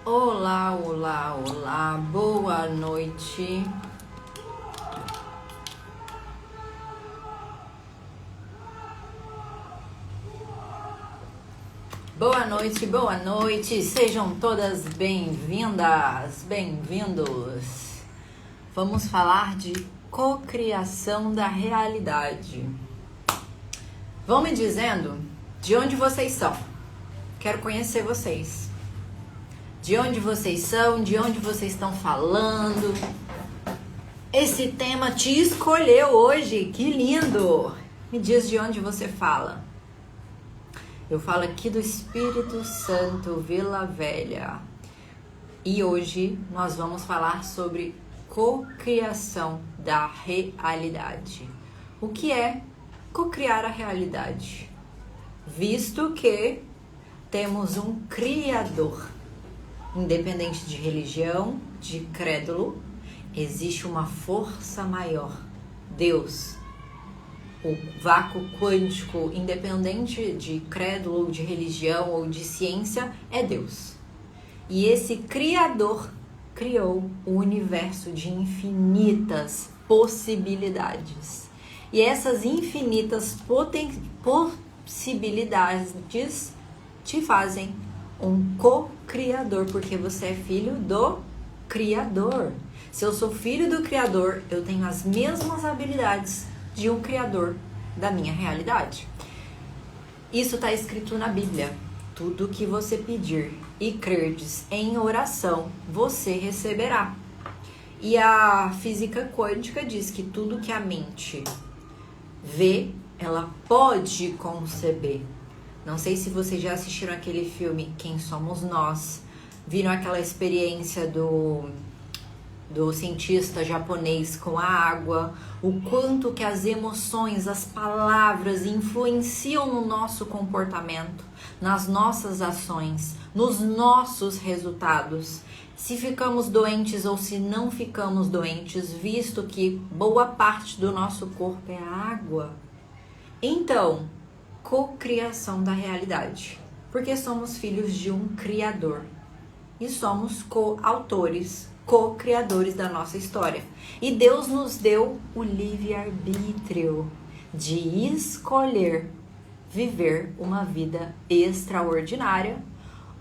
Olá, olá, olá, boa noite. Boa noite, sejam todas bem-vindas, bem-vindos. Vamos falar de cocriação da realidade. Vão me dizendo de onde vocês são. Quero conhecer vocês. De onde vocês são, de onde vocês estão falando. Esse tema te escolheu hoje, que lindo! Me diz de onde você fala. Eu falo aqui do Espírito Santo, Vila Velha. E hoje nós vamos falar sobre cocriação da realidade. O que é cocriar a realidade? Visto que temos um Criador. Independente de religião, de crédulo, existe uma força maior, Deus. O vácuo quântico, independente de crédulo, de religião ou de ciência, é Deus. E esse Criador criou o universo de infinitas possibilidades. E essas infinitas possibilidades te fazem um co-criador, porque você é filho do Criador. Se eu sou filho do Criador, eu tenho as mesmas habilidades de um Criador da minha realidade. Isso está escrito na Bíblia. Tudo que você pedir e crerdes em oração, você receberá. E a física quântica diz que tudo que a mente vê, ela pode conceber. Não sei se vocês já assistiram aquele filme Quem Somos Nós, viram aquela experiência do cientista japonês com a água, o quanto que as emoções, as palavras influenciam no nosso comportamento, nas nossas ações, nos nossos resultados. Se ficamos doentes ou se não ficamos doentes, visto que boa parte do nosso corpo é água. Então, cocriação da realidade, porque somos filhos de um Criador e somos coautores, co-criadores da nossa história. E Deus nos deu o livre-arbítrio de escolher viver uma vida extraordinária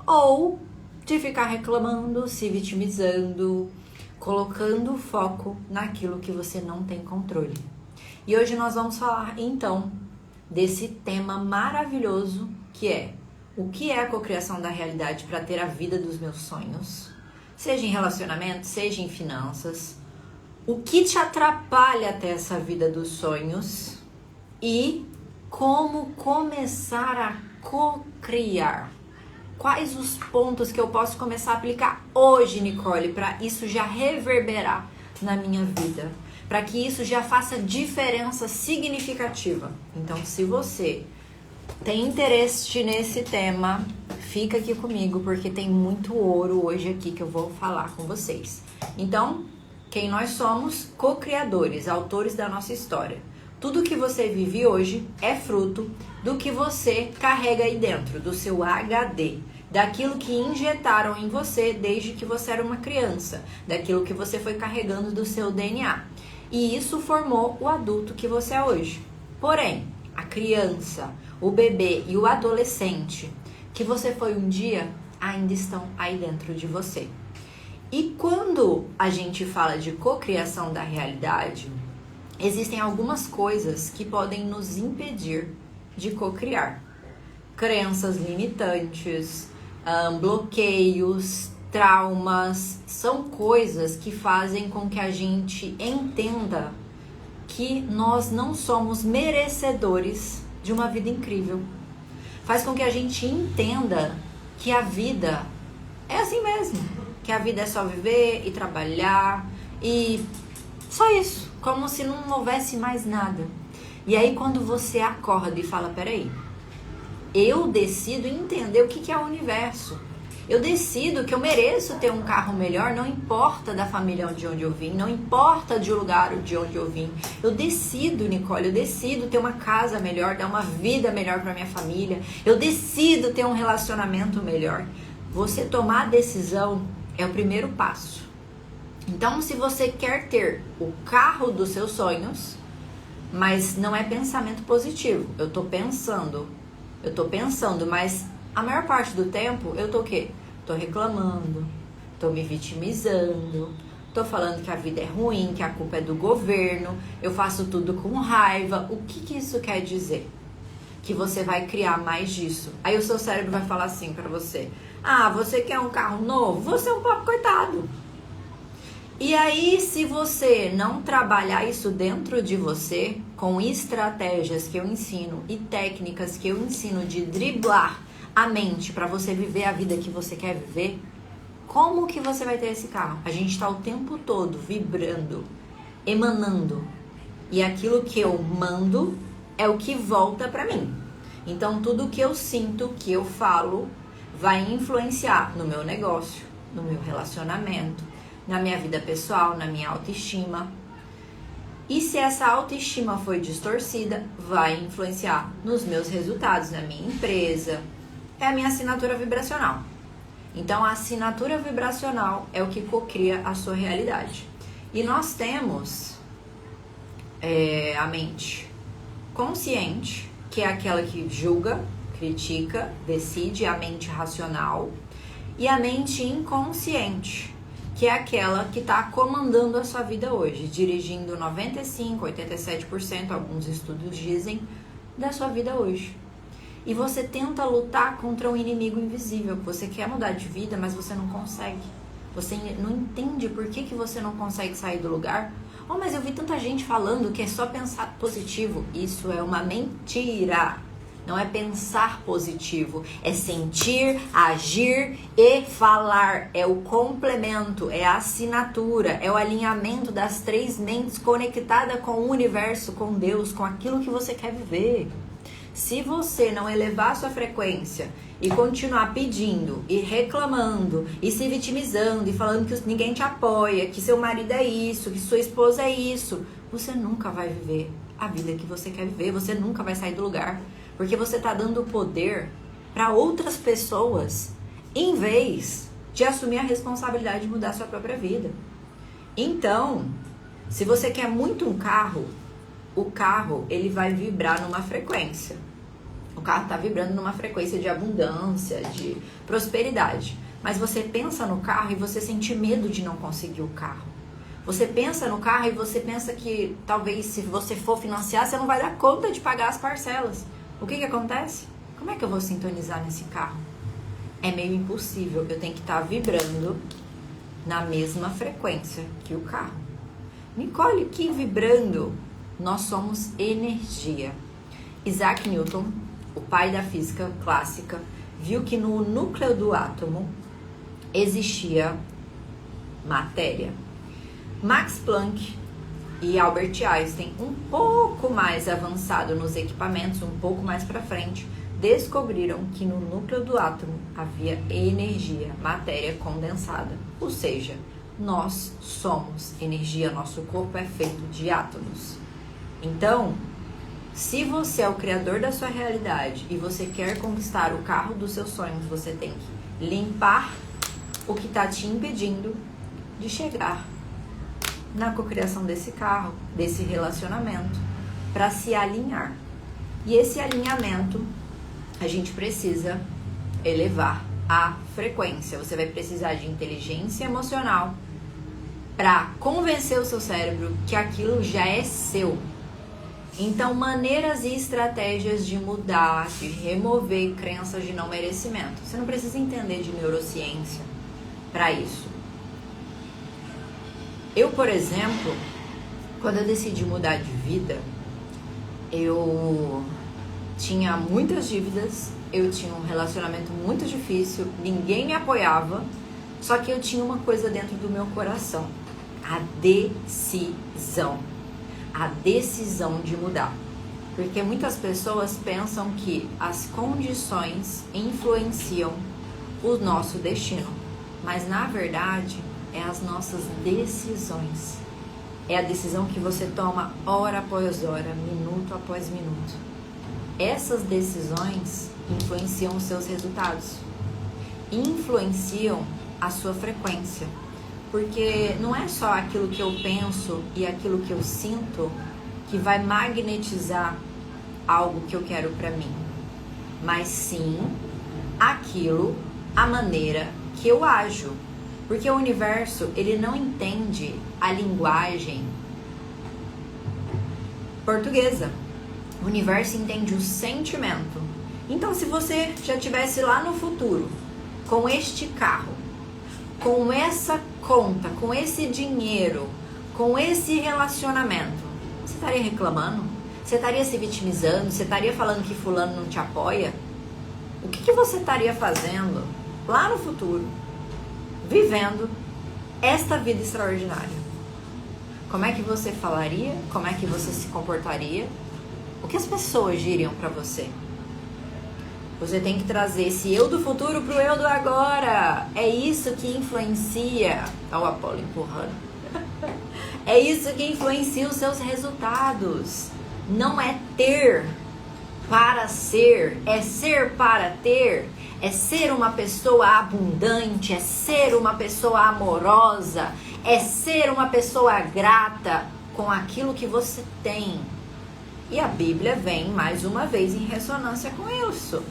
ou de ficar reclamando, se vitimizando, colocando foco naquilo que você não tem controle. E hoje nós vamos falar então desse tema maravilhoso que é o que é a cocriação da realidade para ter a vida dos meus sonhos, seja em relacionamento, seja em finanças, o que te atrapalha até essa vida dos sonhos e como começar a cocriar. Quais os pontos que eu posso começar a aplicar hoje, Nicole, para isso já reverberar na minha vida? Para que isso já faça diferença significativa. Então, se você tem interesse nesse tema, fica aqui comigo, porque tem muito ouro hoje aqui que eu vou falar com vocês. Então, quem nós somos? Co-criadores, autores da nossa história. Tudo que você vive hoje é fruto do que você carrega aí dentro, do seu HD. Daquilo que injetaram em você desde que você era uma criança. Daquilo que você foi carregando do seu DNA. E isso formou o adulto que você é hoje. Porém, a criança, o bebê e o adolescente que você foi um dia ainda estão aí dentro de você. E quando a gente fala de cocriação da realidade, existem algumas coisas que podem nos impedir de cocriar. Crenças limitantes, bloqueios, traumas, são coisas que fazem com que a gente entenda que nós não somos merecedores de uma vida incrível. Faz com que a gente entenda que a vida é assim mesmo, que a vida é só viver e trabalhar e só isso, como se não houvesse mais nada. E aí quando você acorda e fala, peraí, eu decido entender o que é o universo. Eu decido que eu mereço ter um carro melhor, não importa da família de onde eu vim, não importa do lugar de onde eu vim. Eu decido, Nicole, eu decido ter uma casa melhor, dar uma vida melhor para minha família. Eu decido ter um relacionamento melhor. Você tomar a decisão é o primeiro passo. Então, se você quer ter o carro dos seus sonhos, mas não é pensamento positivo, eu tô pensando, mas a maior parte do tempo eu tô o quê? Tô reclamando, tô me vitimizando, tô falando que a vida é ruim, que a culpa é do governo, eu faço tudo com raiva. O que isso quer dizer? Que você vai criar mais disso. Aí o seu cérebro vai falar assim pra você: ah, você quer um carro novo? Você é um pobre coitado. E aí, se você não trabalhar isso dentro de você, com estratégias que eu ensino e técnicas que eu ensino de driblar a mente para você viver a vida que você quer viver, como que você vai ter esse carro? A gente está o tempo todo vibrando, emanando. E aquilo que eu mando é o que volta para mim. Então, tudo que eu sinto, que eu falo, vai influenciar no meu negócio, no meu relacionamento, na minha vida pessoal, na minha autoestima. E se essa autoestima foi distorcida, vai influenciar nos meus resultados, na minha empresa. É a minha assinatura vibracional. Então, a assinatura vibracional é o que cocria a sua realidade. E nós temos a mente consciente, que é aquela que julga, critica, decide, a mente racional. E a mente inconsciente, que é aquela que está comandando a sua vida hoje, dirigindo 95%, 87%, alguns estudos dizem, da sua vida hoje. E você tenta lutar contra um inimigo invisível. Você quer mudar de vida, mas você não consegue. Você não entende por que você não consegue sair do lugar. Oh, mas eu vi tanta gente falando que é só pensar positivo. Isso é uma mentira. Não é pensar positivo, é sentir, agir e falar. É o complemento, é a assinatura, é o alinhamento das três mentes conectada com o universo, com Deus, com aquilo que você quer viver. Se você não elevar a sua frequência e continuar pedindo e reclamando e se vitimizando e falando que ninguém te apoia, que seu marido é isso, que sua esposa é isso, você nunca vai viver a vida que você quer viver, você nunca vai sair do lugar. Porque você está dando poder para outras pessoas, em vez de assumir a responsabilidade de mudar a sua própria vida. Então, se você quer muito um carro, o carro ele vai vibrar numa frequência. O carro está vibrando numa frequência de abundância, de prosperidade. Mas você pensa no carro e você sente medo de não conseguir o carro. Você pensa no carro e você pensa que talvez se você for financiar, você não vai dar conta de pagar as parcelas. O que acontece? Como é que eu vou sintonizar nesse carro? É meio impossível, eu tenho que estar vibrando na mesma frequência que o carro. Nicole, que vibrando? Nós somos energia. Isaac Newton, o pai da física clássica, viu que no núcleo do átomo existia matéria. Max Planck e Albert Einstein, um pouco mais avançado nos equipamentos, um pouco mais para frente, descobriram que no núcleo do átomo havia energia, matéria condensada. Ou seja, nós somos energia, nosso corpo é feito de átomos. Então, se você é o criador da sua realidade e você quer conquistar o carro dos seus sonhos, você tem que limpar o que está te impedindo de chegar na cocriação desse carro, desse relacionamento, para se alinhar. E esse alinhamento, a gente precisa elevar a frequência. Você vai precisar de inteligência emocional para convencer o seu cérebro que aquilo já é seu. Então, maneiras e estratégias de mudar, de remover crenças de não merecimento. Você não precisa entender de neurociência para isso. Eu, por exemplo, quando eu decidi mudar de vida, eu tinha muitas dívidas, eu tinha um relacionamento muito difícil, ninguém me apoiava, só que eu tinha uma coisa dentro do meu coração, a decisão de mudar. Porque muitas pessoas pensam que as condições influenciam o nosso destino, mas na verdade é as nossas decisões. É a decisão que você toma hora após hora, minuto após minuto. Essas decisões influenciam os seus resultados. influenciam a sua frequência. Porque não é só aquilo que eu penso e aquilo que eu sinto que vai magnetizar algo que eu quero para mim, mas sim aquilo, a maneira que eu ajo. Porque o universo, ele não entende a linguagem portuguesa. O universo entende o sentimento. Então, se você já estivesse lá no futuro, com este carro, com essa conta, com esse dinheiro, com esse relacionamento, você estaria reclamando? Você estaria se vitimizando? Você estaria falando que fulano não te apoia? O que você estaria fazendo lá no futuro, vivendo esta vida extraordinária? Como é que você falaria? Como é que você se comportaria? O que as pessoas diriam pra você? Você tem que trazer esse eu do futuro pro eu do agora. É isso que influencia. Olha o Apolo empurrando. É isso que influencia os seus resultados. Não é ter para ser, é ser para ter. É ser uma pessoa abundante, é ser uma pessoa amorosa, é ser uma pessoa grata com aquilo que você tem. E a Bíblia vem mais uma vez em ressonância com isso.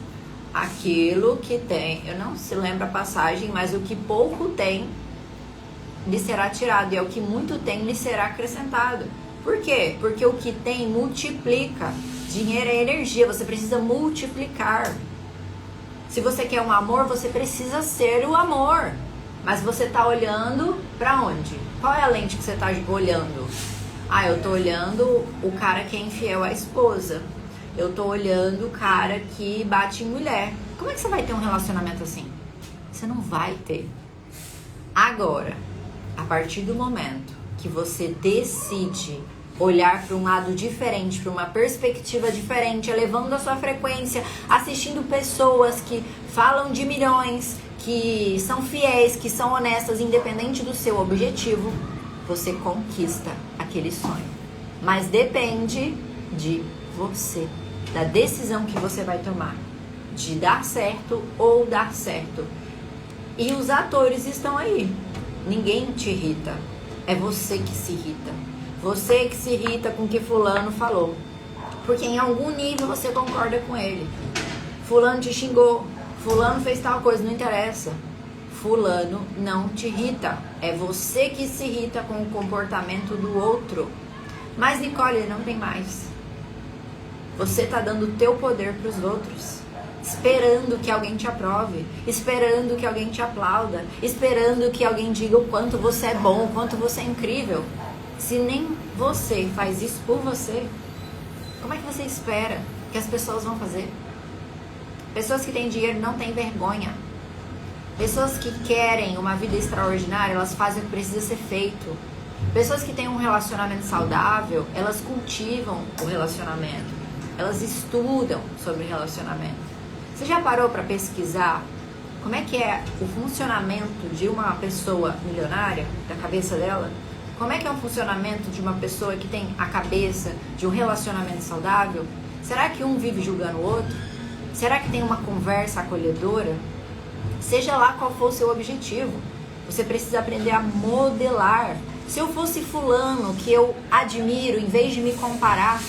Aquilo que tem, eu não se lembro a passagem, mas o que pouco tem lhe será tirado, e o que muito tem lhe será acrescentado. Por quê? Porque o que tem multiplica. Dinheiro é energia, você precisa multiplicar. Se você quer um amor, você precisa ser o amor. Mas você está olhando para onde? Qual é a lente que você está olhando? Ah, eu tô olhando o cara que é infiel à esposa. Eu tô olhando o cara que bate em mulher. Como é que você vai ter um relacionamento assim? Você não vai ter. Agora, a partir do momento que você decide olhar para um lado diferente, para uma perspectiva diferente, elevando a sua frequência, assistindo pessoas que falam de milhões, que são fiéis, que são honestas, independente do seu objetivo, você conquista aquele sonho. Mas depende de você, da decisão que você vai tomar, de dar certo ou dar certo. E os atores estão aí. Ninguém te irrita. É você que se irrita. Você que se irrita com o que fulano falou. Porque em algum nível você concorda com ele. Fulano te xingou. Fulano fez tal coisa. Não interessa. Fulano não te irrita. É você que se irrita com o comportamento do outro. Mas, Nicole, não tem mais. Você tá dando o teu poder para os outros. Esperando que alguém te aprove. Esperando que alguém te aplauda. Esperando que alguém diga o quanto você é bom, o quanto você é incrível. Se nem você faz isso por você, como é que você espera que as pessoas vão fazer? Pessoas que têm dinheiro não têm vergonha. Pessoas que querem uma vida extraordinária, elas fazem o que precisa ser feito. Pessoas que têm um relacionamento saudável, elas cultivam o relacionamento. Elas estudam sobre relacionamento. Você já parou para pesquisar como é que é o funcionamento de uma pessoa milionária, da cabeça dela? Como é que é o funcionamento de uma pessoa que tem a cabeça de um relacionamento saudável? Será que um vive julgando o outro? Será que tem uma conversa acolhedora? Seja lá qual for o seu objetivo, você precisa aprender a modelar. Se eu fosse fulano que eu admiro, em vez de me comparar,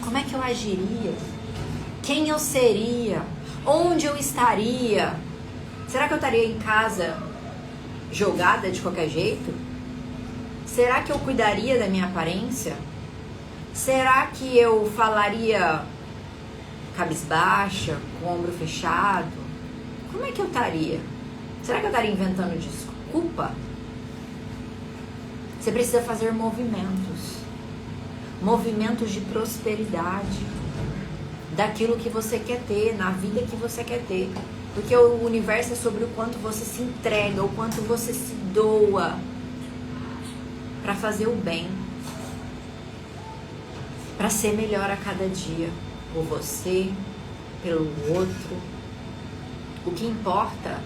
como é que eu agiria? Quem eu seria? Onde eu estaria? Será que eu estaria em casa jogada de qualquer jeito? Será que eu cuidaria da minha aparência? Será que eu falaria cabisbaixa, com o ombro fechado? Como é que eu estaria? Será que eu estaria inventando desculpa? Você precisa fazer movimentos. Movimentos de prosperidade. Daquilo que você quer ter, na vida que você quer ter. Porque o universo é sobre o quanto você se entrega, o quanto você se doa para fazer o bem, para ser melhor a cada dia, por você, pelo outro. O que importa,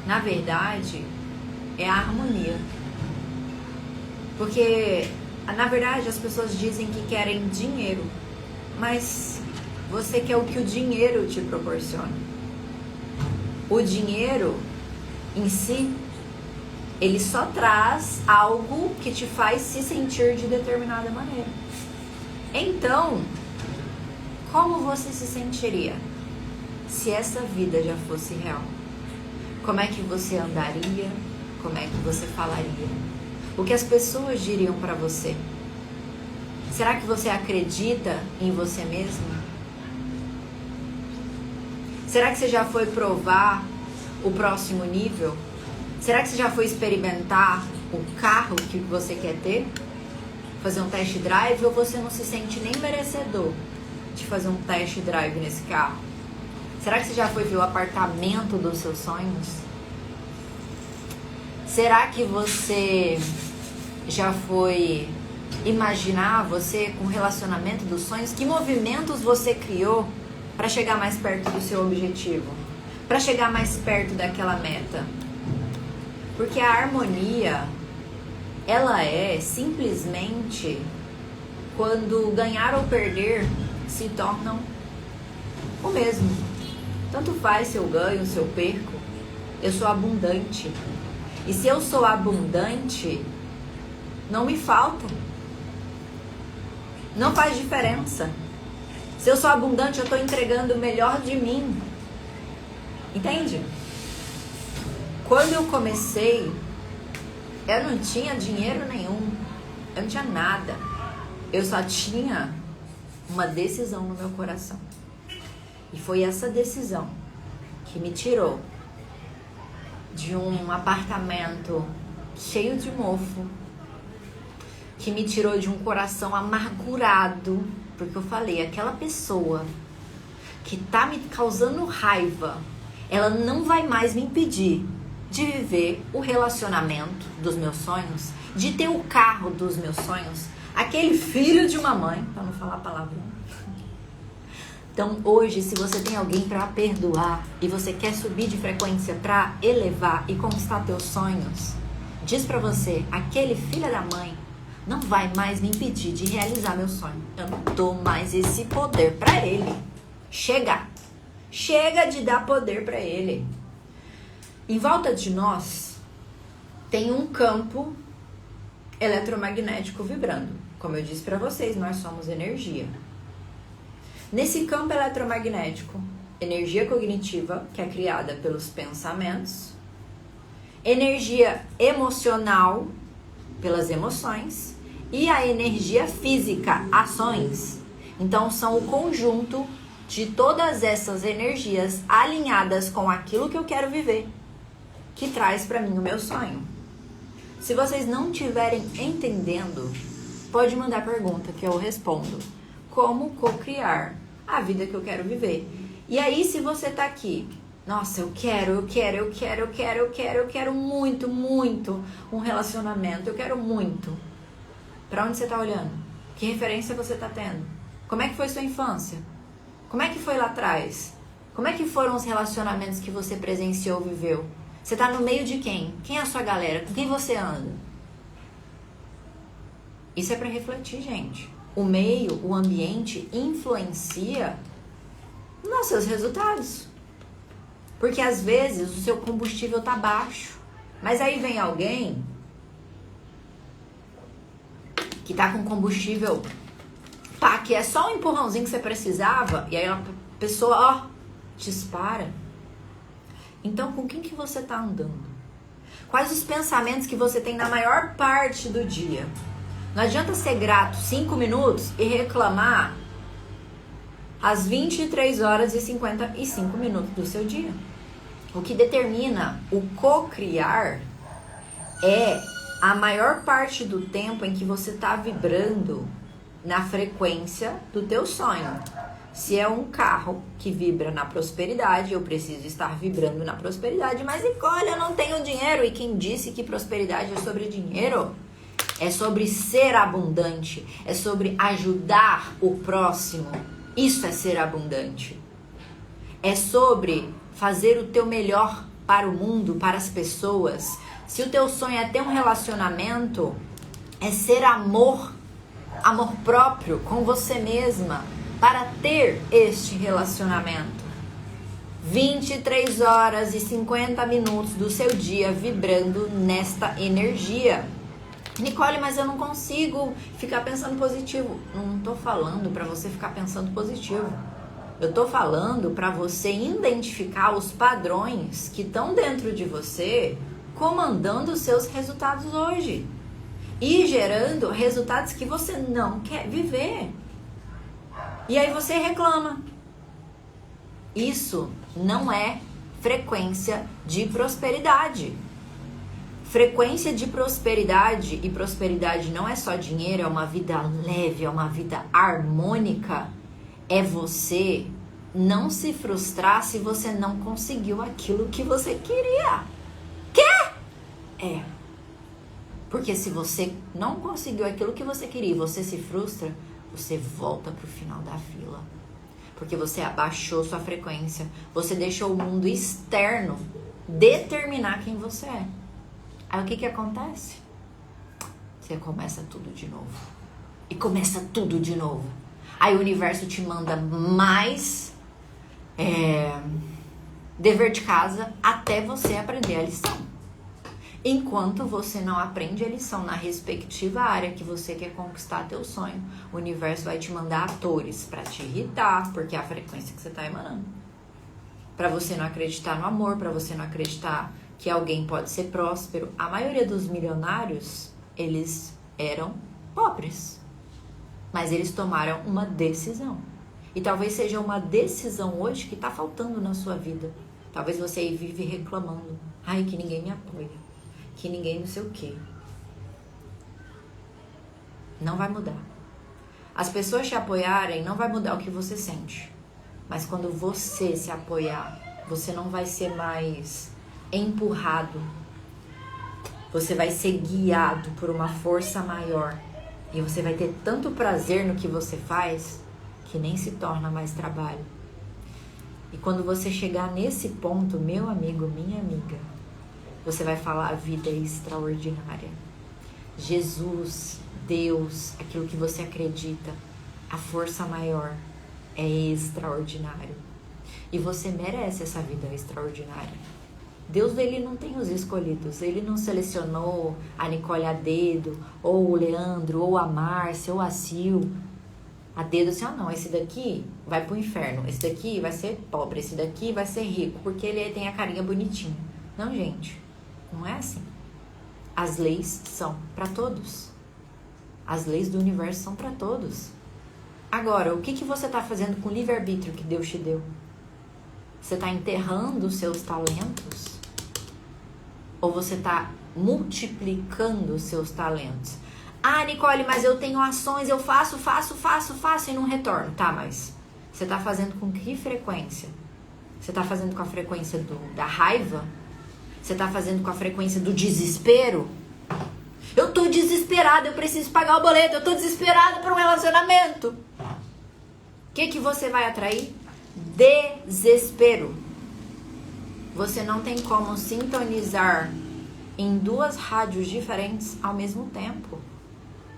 na verdade, é a harmonia. Porque, na verdade, as pessoas dizem que querem dinheiro, mas você quer o que o dinheiro te proporciona. O dinheiro em si, ele só traz algo que te faz se sentir de determinada maneira. Então, como você se sentiria se essa vida já fosse real? Como é que você andaria? Como é que você falaria? O que as pessoas diriam pra você? Será que você acredita em você mesmo? Será que você já foi provar o próximo nível? Será que você já foi experimentar o carro que você quer ter? Fazer um test drive, ou você não se sente nem merecedor de fazer um test drive nesse carro? Será que você já foi ver o apartamento dos seus sonhos? Será que você já foi imaginar você com o relacionamento dos sonhos? Que movimentos você criou para chegar mais perto do seu objetivo? Para chegar mais perto daquela meta? Porque a harmonia, ela é simplesmente quando ganhar ou perder se tornam o mesmo. Tanto faz se eu ganho, se eu perco, eu sou abundante. E se eu sou abundante, não me falta. Não faz diferença. Se eu sou abundante, eu estou entregando o melhor de mim. Entende? Quando eu comecei, eu não tinha dinheiro nenhum. Eu não tinha nada. Eu só tinha uma decisão no meu coração. E foi essa decisão que me tirou de um apartamento cheio de mofo, que me tirou de um coração amargurado, porque eu falei, aquela pessoa que tá me causando raiva, ela não vai mais me impedir de viver o relacionamento dos meus sonhos, de ter o carro dos meus sonhos, aquele filho de uma mãe, para não falar palavrão. Então hoje, se você tem alguém para perdoar e você quer subir de frequência para elevar e conquistar teus sonhos, diz para você, aquele filho da mãe não vai mais me impedir de realizar meu sonho. Eu não dou mais esse poder para ele. Chega de dar poder para ele. Em volta de nós tem um campo eletromagnético vibrando. Como eu disse para vocês, nós somos energia. Nesse campo eletromagnético, energia cognitiva, que é criada pelos pensamentos, energia emocional, pelas emoções, e a energia física, ações. Então, são o conjunto de todas essas energias alinhadas com aquilo que eu quero viver, que traz para mim o meu sonho. Se vocês não estiverem entendendo, pode mandar pergunta que eu respondo. Como co-criar a vida que eu quero viver? E aí, se você tá aqui, nossa, eu quero muito um relacionamento, eu quero muito. Pra onde você tá olhando? Que referência você tá tendo? Como é que foi sua infância? Como é que foi lá atrás? Como é que foram os relacionamentos que você presenciou, viveu? Você tá no meio de quem? Quem é a sua galera? Com quem você anda? Isso é pra refletir, gente. O meio, o ambiente influencia nos seus resultados. Porque às vezes o seu combustível tá baixo. Mas aí vem alguém que tá com combustível, pá, que é só um empurrãozinho que você precisava, e aí a pessoa, ó, dispara. Então, com quem que você tá andando? Quais os pensamentos que você tem na maior parte do dia? Não adianta ser grato 5 minutos e reclamar às 23 horas e 55 minutos do seu dia. O que determina o co-criar é a maior parte do tempo em que você está vibrando na frequência do teu sonho. Se é um carro que vibra na prosperidade, eu preciso estar vibrando na prosperidade. Mas olha, eu não tenho dinheiro. E quem disse que prosperidade é sobre dinheiro? É sobre ser abundante. É sobre ajudar o próximo. Isso é ser abundante. É sobre fazer o teu melhor para o mundo, para as pessoas. Se o teu sonho é ter um relacionamento, é ser amor próprio com você mesma para ter este relacionamento. 23 horas e 50 minutos do seu dia vibrando nesta energia. Nicole, mas eu não consigo ficar pensando positivo. Não tô falando para você ficar pensando positivo. Eu tô falando para você identificar os padrões que estão dentro de você, comandando os seus resultados hoje e gerando resultados que você não quer viver. E aí você reclama. Isso não é frequência de prosperidade. Frequência de prosperidade, e prosperidade não é só dinheiro, é uma vida leve, é uma vida harmônica. É você não se frustrar se você não conseguiu aquilo que você queria. Quê? É. Porque se você não conseguiu aquilo que você queria e você se frustra, você volta pro final da fila. Porque você abaixou sua frequência. Você deixou o mundo externo determinar quem você é. Aí o que acontece? Você começa tudo de novo. E começa tudo de novo. Aí o universo te manda mais dever de casa até você aprender a lição. Enquanto você não aprende a lição na respectiva área que você quer conquistar teu sonho, o universo vai te mandar atores para te irritar, porque é a frequência que você está emanando. Para você não acreditar no amor, para você não acreditar que alguém pode ser próspero. A maioria dos milionários, eles eram pobres, mas eles tomaram uma decisão. E talvez seja uma decisão hoje que está faltando na sua vida. Talvez você aí vive reclamando. Ai, que ninguém me apoia. Que ninguém não sei o quê. Não vai mudar. As pessoas te apoiarem não vai mudar o que você sente. Mas quando você se apoiar, você não vai ser mais empurrado. Você vai ser guiado por uma força maior. E você vai ter tanto prazer no que você faz que nem se torna mais trabalho. E quando você chegar nesse ponto, meu amigo, minha amiga, você vai falar: a vida é extraordinária. Jesus, Deus, aquilo que você acredita, a força maior é extraordinário. E você merece essa vida extraordinária. Deus, ele não tem os escolhidos. Ele não selecionou a Nicole a dedo, ou o Leandro, ou a Márcia, ou a Sil a dedo assim: não, esse daqui vai pro inferno, esse daqui vai ser pobre, esse daqui vai ser rico, porque ele tem a carinha bonitinha. Não, gente, não é assim. As leis são para todos. As leis do universo são para todos. Agora, o que você tá fazendo com o livre-arbítrio que Deus te deu? Você tá enterrando os seus talentos? Ou você tá multiplicando os seus talentos? Ah, Nicole, mas eu tenho ações, eu faço e não retorno. Tá, mas você tá fazendo com que frequência? Você tá fazendo com a frequência da raiva? Você tá fazendo com a frequência do desespero? Eu tô desesperada, eu preciso pagar o boleto, eu tô desesperada por um relacionamento. O que você vai atrair? Desespero. Você não tem como sintonizar em duas rádios diferentes ao mesmo tempo.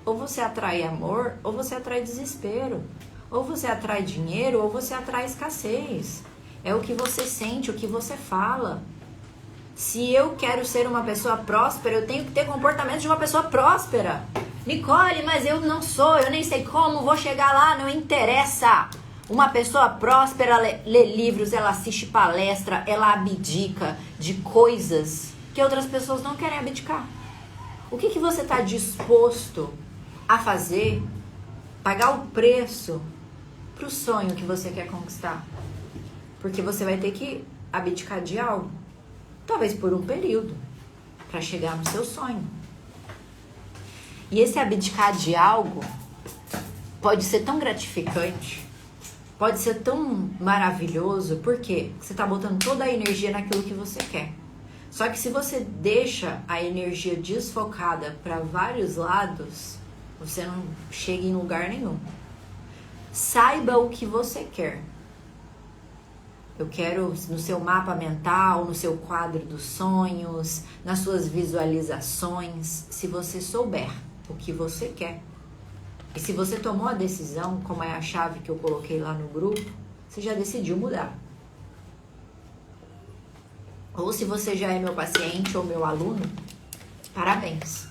Ou você atrai amor, ou você atrai desespero. Ou você atrai dinheiro, ou você atrai escassez. É o que você sente, o que você fala. Se eu quero ser uma pessoa próspera, eu tenho que ter comportamento de uma pessoa próspera. Nicole, mas eu não sou, eu nem sei como vou chegar lá, não interessa. Uma pessoa próspera lê livros, ela assiste palestra, ela abdica de coisas que outras pessoas não querem abdicar. O que você está disposto a fazer, pagar o preço para o sonho que você quer conquistar? Porque você vai ter que abdicar de algo, talvez por um período, para chegar no seu sonho. E esse abdicar de algo pode ser tão gratificante, pode ser tão maravilhoso, porque você está botando toda a energia naquilo que você quer. Só que se você deixa a energia desfocada para vários lados, você não chega em lugar nenhum. Saiba o que você quer. Eu quero no seu mapa mental, no seu quadro dos sonhos, nas suas visualizações. Se você souber o que você quer, e se você tomou a decisão, como é a chave que eu coloquei lá no grupo, você já decidiu mudar. Ou se você já é meu paciente ou meu aluno, parabéns.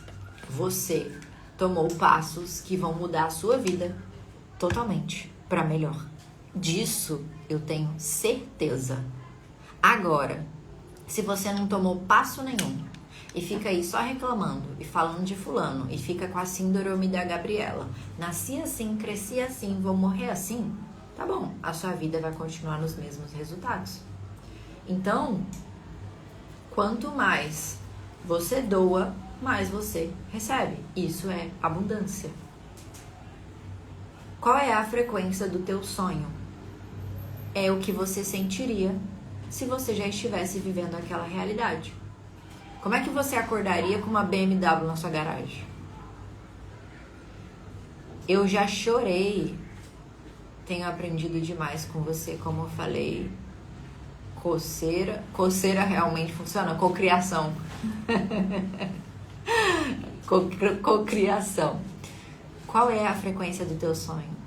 Você tomou passos que vão mudar a sua vida totalmente para melhor. Disso eu tenho certeza. Agora, se você não tomou passo nenhum e fica aí só reclamando e falando de fulano e fica com a síndrome da Gabriela, nasci assim, cresci assim, vou morrer assim, tá bom, a sua vida vai continuar nos mesmos resultados. Então, quanto mais você doa, mais você recebe. Isso é abundância. Qual é a frequência do teu sonho? É o que você sentiria se você já estivesse vivendo aquela realidade. Como é que você acordaria com uma BMW na sua garagem? Eu já chorei. Tenho aprendido demais com você, como eu falei. Coceira realmente funciona? Cocriação. Cocriação. Qual é a frequência do teu sonho?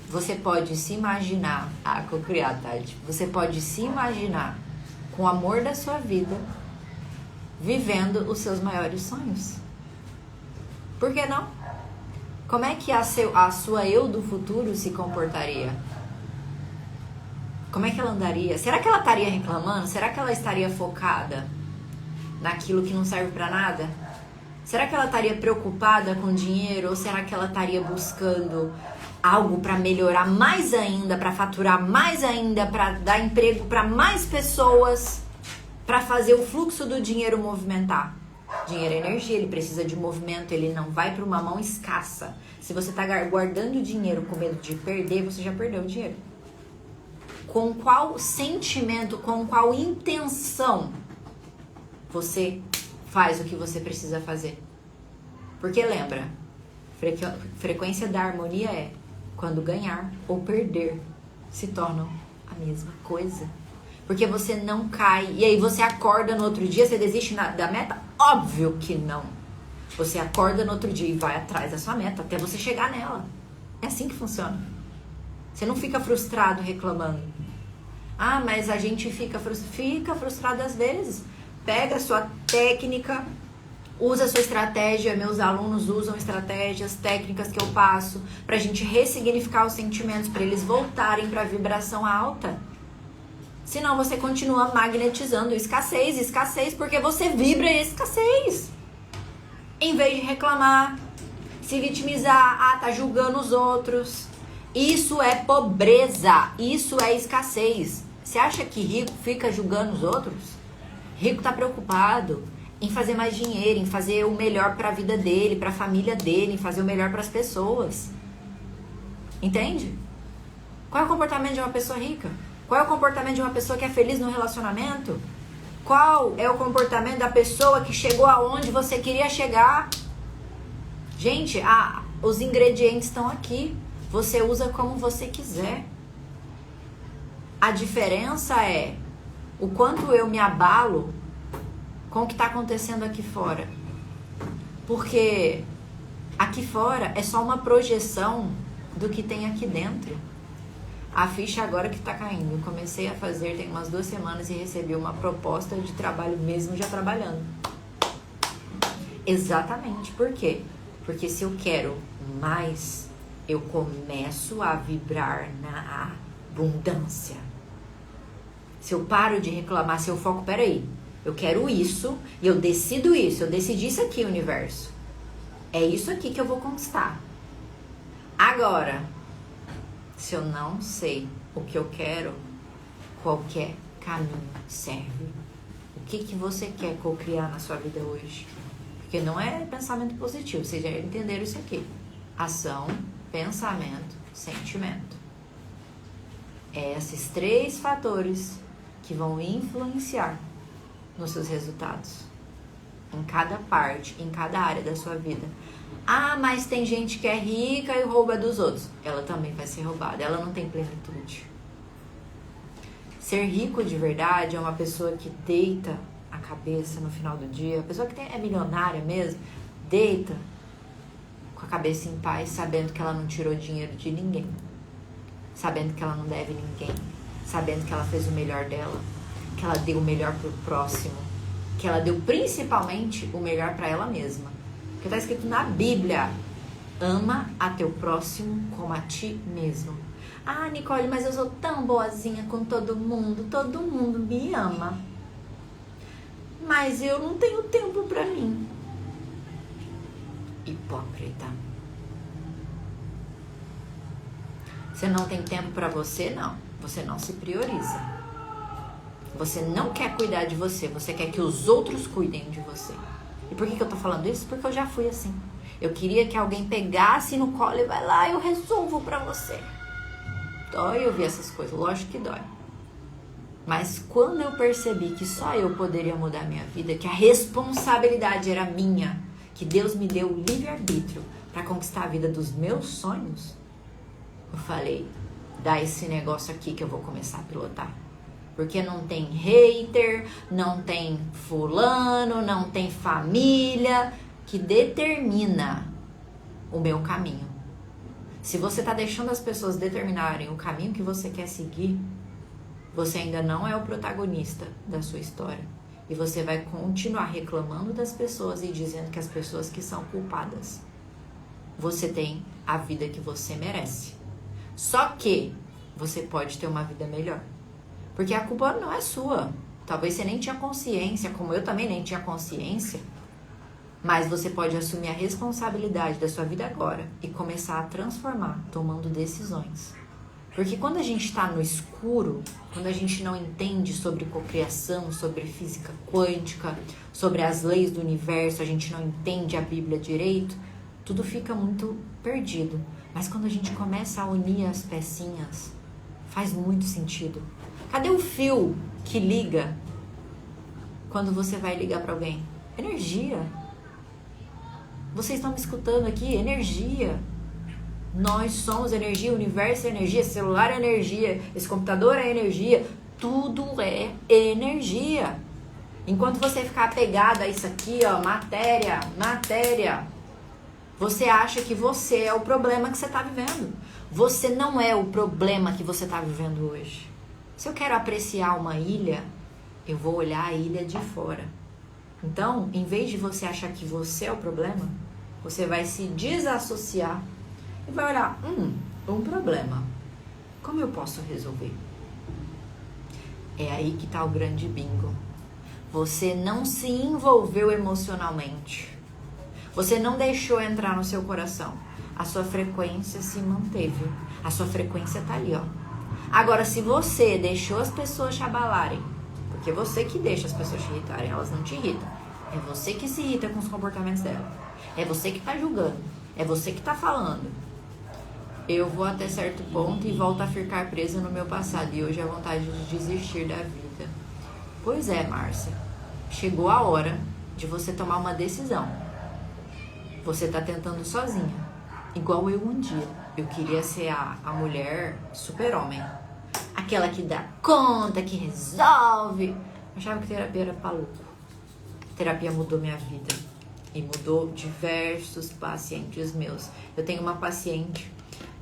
Você pode se imaginar, cocriar, Tati. Você pode se imaginar com o amor da sua vida, vivendo os seus maiores sonhos. Por que não? Como é que a sua eu do futuro se comportaria? Como é que ela andaria? Será que ela estaria reclamando? Será que ela estaria focada naquilo que não serve pra nada? Será que ela estaria preocupada com dinheiro? Ou será que ela estaria buscando algo para melhorar mais ainda, para faturar mais ainda, para dar emprego para mais pessoas, para fazer o fluxo do dinheiro movimentar? Dinheiro é energia, ele precisa de movimento, ele não vai para uma mão escassa. Se você está guardando dinheiro com medo de perder, você já perdeu o dinheiro. Com qual sentimento, com qual intenção você faz o que você precisa fazer? Porque lembra, frequência da harmonia é quando ganhar ou perder se tornam a mesma coisa. Porque você não cai e aí você acorda no outro dia, você desiste da meta? Óbvio que não. Você acorda no outro dia e vai atrás da sua meta até você chegar nela. É assim que funciona. Você não fica frustrado reclamando. Ah, mas a gente fica frustrado às vezes. Pega a sua técnica, usa a sua estratégia. Meus alunos usam estratégias, técnicas que eu passo pra gente ressignificar os sentimentos, pra eles voltarem pra vibração alta. Senão você continua magnetizando escassez, porque você vibra em escassez. Em vez de reclamar, se vitimizar, tá julgando os outros. Isso é pobreza, isso é escassez. Você acha que rico fica julgando os outros? Rico tá preocupado em fazer mais dinheiro, em fazer o melhor para a vida dele, para a família dele, em fazer o melhor para as pessoas. Entende? Qual é o comportamento de uma pessoa rica? Qual é o comportamento de uma pessoa que é feliz no relacionamento? Qual é o comportamento da pessoa que chegou aonde você queria chegar? Gente, os ingredientes estão aqui. Você usa como você quiser. A diferença é o quanto eu me abalo com o que está acontecendo aqui fora. Porque aqui fora é só uma projeção do que tem aqui dentro. A ficha agora que está caindo. Eu comecei a fazer tem umas 2 semanas e recebi uma proposta de trabalho mesmo já trabalhando. Exatamente. Por quê? Porque se eu quero mais, eu começo a vibrar na abundância. Se eu paro de reclamar, se eu foco, peraí, eu quero isso e eu decido isso, eu decidi isso aqui, universo. É isso aqui que eu vou conquistar. Agora, se eu não sei o que eu quero, qualquer caminho serve. O que você quer co-criar na sua vida hoje? Porque não é pensamento positivo, vocês já entenderam isso aqui. Ação, pensamento, sentimento. É esses 3 fatores que vão influenciar nos seus resultados. Em cada parte, em cada área da sua vida. Ah, mas tem gente que é rica e rouba dos outros. Ela também vai ser roubada, ela não tem plenitude. Ser rico de verdade é uma pessoa que deita a cabeça no final do dia. A pessoa que é milionária mesmo, deita com a cabeça em paz, sabendo que ela não tirou dinheiro de ninguém. Sabendo que ela não deve ninguém. Sabendo que ela fez o melhor dela. que ela deu o melhor pro próximo, que ela deu principalmente o melhor para ela mesma. Porque está escrito na Bíblia: ama a teu próximo como a ti mesmo. Ah, Nicole, mas eu sou tão boazinha com todo mundo me ama. Mas eu não tenho tempo para mim. Hipócrita. Você não tem tempo para você? Não. Você não se prioriza. Você não quer cuidar de você. Você quer que os outros cuidem de você. E por que eu tô falando isso? Porque eu já fui assim. Eu queria que alguém pegasse no colo e vai lá, eu resolvo pra você. Dói ouvir essas coisas. Lógico que dói. Mas quando eu percebi que só eu poderia mudar a minha vida, que a responsabilidade era minha, que Deus me deu o livre-arbítrio para conquistar a vida dos meus sonhos, eu falei: dá esse negócio aqui que eu vou começar a pilotar. Porque não tem hater, não tem fulano, não tem família que determina o meu caminho. Se você tá deixando as pessoas determinarem o caminho que você quer seguir, você ainda não é o protagonista da sua história. E você vai continuar reclamando das pessoas e dizendo que as pessoas que são culpadas. Você tem a vida que você merece. Só que você pode ter uma vida melhor. Porque a culpa não é sua. Talvez você nem tinha consciência, como eu também nem tinha consciência. Mas você pode assumir a responsabilidade da sua vida agora e começar a transformar, tomando decisões. Porque quando a gente está no escuro, quando a gente não entende sobre cocriação, sobre física quântica, sobre as leis do universo, a gente não entende a Bíblia direito, tudo fica muito perdido. Mas quando a gente começa a unir as pecinhas, faz muito sentido. Cadê o fio que liga quando você vai ligar para alguém? Energia. Vocês estão me escutando aqui? Energia. Nós somos energia, o universo é energia, celular é energia, esse computador é energia, tudo é energia. Enquanto você ficar apegado a isso aqui, ó, matéria, você acha que você é o problema que você está vivendo. Você não é o problema que você está vivendo hoje. Se eu quero apreciar uma ilha, eu vou olhar a ilha de fora. Então, em vez de você achar que você é o problema, você vai se desassociar e vai olhar, um problema. Como eu posso resolver? É aí que está o grande bingo. Você não se envolveu emocionalmente. Você não deixou entrar no seu coração. A sua frequência se manteve. A sua frequência está ali, ó. Agora, se você deixou as pessoas te abalarem, porque é você que deixa as pessoas te irritarem, elas não te irritam. É você que se irrita com os comportamentos delas. É você que está julgando. É você que está falando. Eu vou até certo ponto e volto a ficar presa no meu passado. E hoje a vontade de desistir da vida. Pois é, Márcia. Chegou a hora de você tomar uma decisão. Você está tentando sozinha. Igual eu um dia. Eu queria ser a mulher super-homem. Aquela que dá conta, que resolve. Eu achava que terapia era pra louco. Terapia mudou minha vida. E mudou diversos pacientes meus. Eu tenho uma paciente,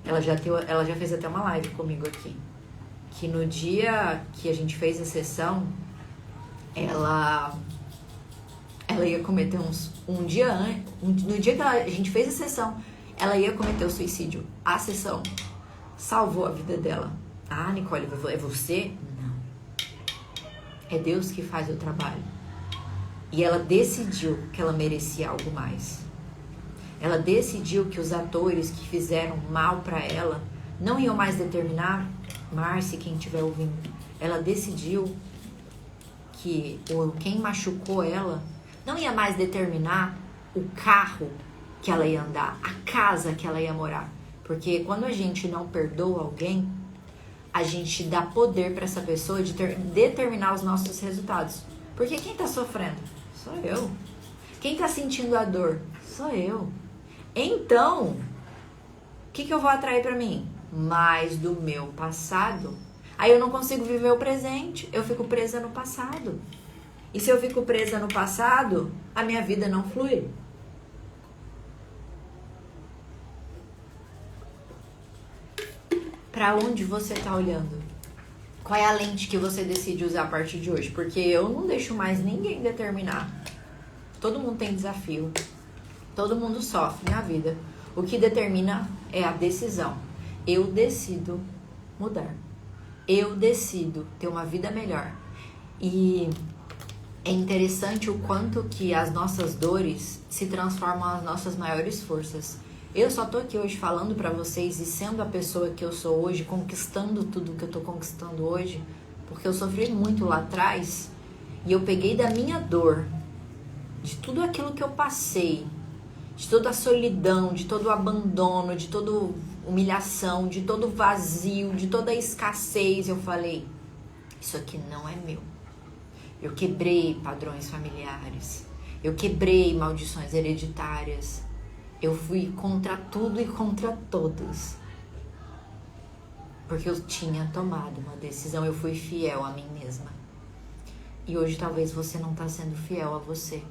ela já fez até uma live comigo aqui. Que no dia que a gente fez a sessão, ela ia cometer no dia que a gente fez a sessão, ela ia cometer o suicídio. A sessão salvou a vida dela. Ah, Nicole, é você? Não. É Deus que faz o trabalho. E ela decidiu que ela merecia algo mais. Ela decidiu que os atores que fizeram mal pra ela não iam mais determinar, Márcia, quem estiver ouvindo, ela decidiu que quem machucou ela não ia mais determinar o carro que ela ia andar, a casa que ela ia morar. Porque quando a gente não perdoa alguém, a gente dá poder para essa pessoa de determinar os nossos resultados. Porque quem tá sofrendo? Sou eu. Quem tá sentindo a dor? Sou eu. Então, o que eu vou atrair para mim? Mais do meu passado. Aí eu não consigo viver o presente, eu fico presa no passado. E se eu fico presa no passado, a minha vida não flui. Para onde você tá olhando? Qual é a lente que você decide usar a partir de hoje? Porque eu não deixo mais ninguém determinar. Todo mundo tem desafio. Todo mundo sofre na vida. O que determina é a decisão. Eu decido mudar. Eu decido ter uma vida melhor. E é interessante o quanto que as nossas dores se transformam nas nossas maiores forças. Eu só tô aqui hoje falando pra vocês e sendo a pessoa que eu sou hoje, conquistando tudo que eu tô conquistando hoje, porque eu sofri muito lá atrás e eu peguei da minha dor, de tudo aquilo que eu passei, de toda a solidão, de todo o abandono, de toda humilhação, de todo o vazio, de toda a escassez. Eu falei, isso aqui não é meu. Eu quebrei padrões familiares, eu quebrei maldições hereditárias. Eu fui contra tudo e contra todos. Porque eu tinha tomado uma decisão, eu fui fiel a mim mesma. E hoje talvez você não está sendo fiel a você.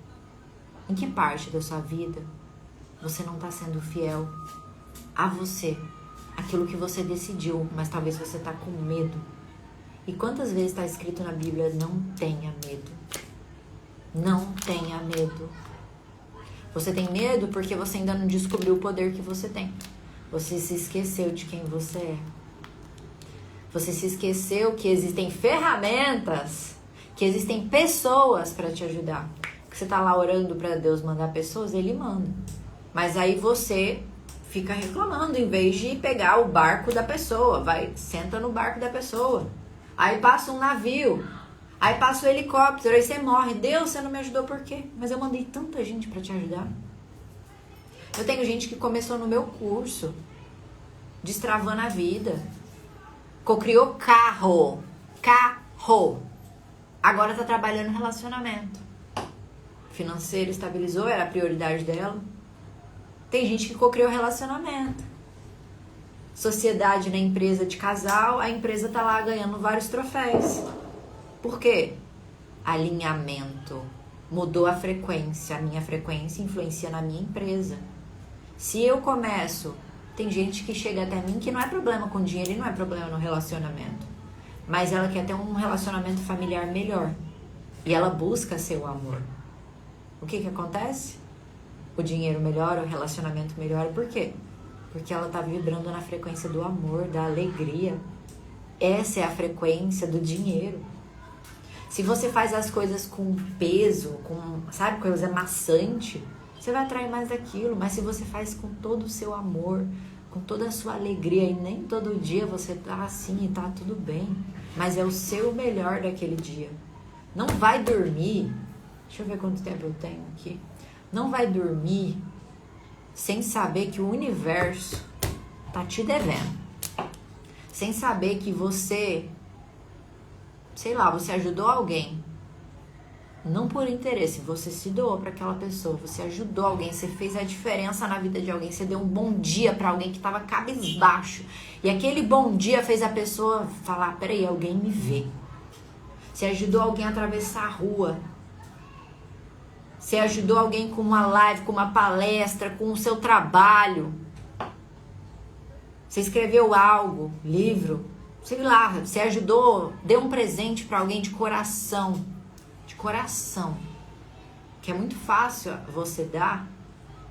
Em que parte da sua vida você não está sendo fiel a você? Aquilo que você decidiu, mas talvez você está com medo. E quantas vezes está escrito na Bíblia, não tenha medo. Não tenha medo. Você tem medo porque você ainda não descobriu o poder que você tem. Você se esqueceu de quem você é. Você se esqueceu que existem ferramentas, que existem pessoas para te ajudar. Que você tá lá orando para Deus mandar pessoas, Ele manda. Mas aí você fica reclamando em vez de pegar o barco da pessoa. Vai, senta no barco da pessoa. Aí passa um navio. Aí passa o helicóptero, aí você morre. Deus, você não me ajudou por quê? Mas eu mandei tanta gente pra te ajudar. Eu tenho gente que começou no meu curso, destravando a vida. Cocriou carro. Agora tá trabalhando em relacionamento. Financeiro estabilizou, era a prioridade dela. Tem gente que cocriou relacionamento. Sociedade na empresa de casal, a empresa tá lá ganhando vários troféus. Por quê? Alinhamento. Mudou a frequência. A minha frequência influencia na minha empresa. Se eu começo... Tem gente que chega até mim que não é problema com dinheiro e não é problema no relacionamento. Mas ela quer ter um relacionamento familiar melhor. E ela busca seu amor. O que acontece? O dinheiro melhora, o relacionamento melhora. Por quê? Porque ela está vibrando na frequência do amor, da alegria. Essa é a frequência do dinheiro. Se você faz as coisas com peso, com, sabe, coisa maçante, você vai atrair mais daquilo. Mas se você faz com todo o seu amor, com toda a sua alegria, e nem todo dia você tá assim e tá tudo bem, mas é o seu melhor daquele dia. Não vai dormir, deixa eu ver quanto tempo eu tenho aqui. Não vai dormir sem saber que o universo tá te devendo. Sem saber que você... sei lá, você ajudou alguém, não por interesse, você se doou para aquela pessoa, você ajudou alguém, você fez a diferença na vida de alguém, você deu um bom dia para alguém que estava cabisbaixo, e aquele bom dia fez a pessoa falar, peraí, alguém me vê. Você ajudou alguém a atravessar a rua, você ajudou alguém com uma live, com uma palestra, com o seu trabalho, você escreveu algo, livro, sei lá, você ajudou, deu um presente para alguém de coração, que é muito fácil você dar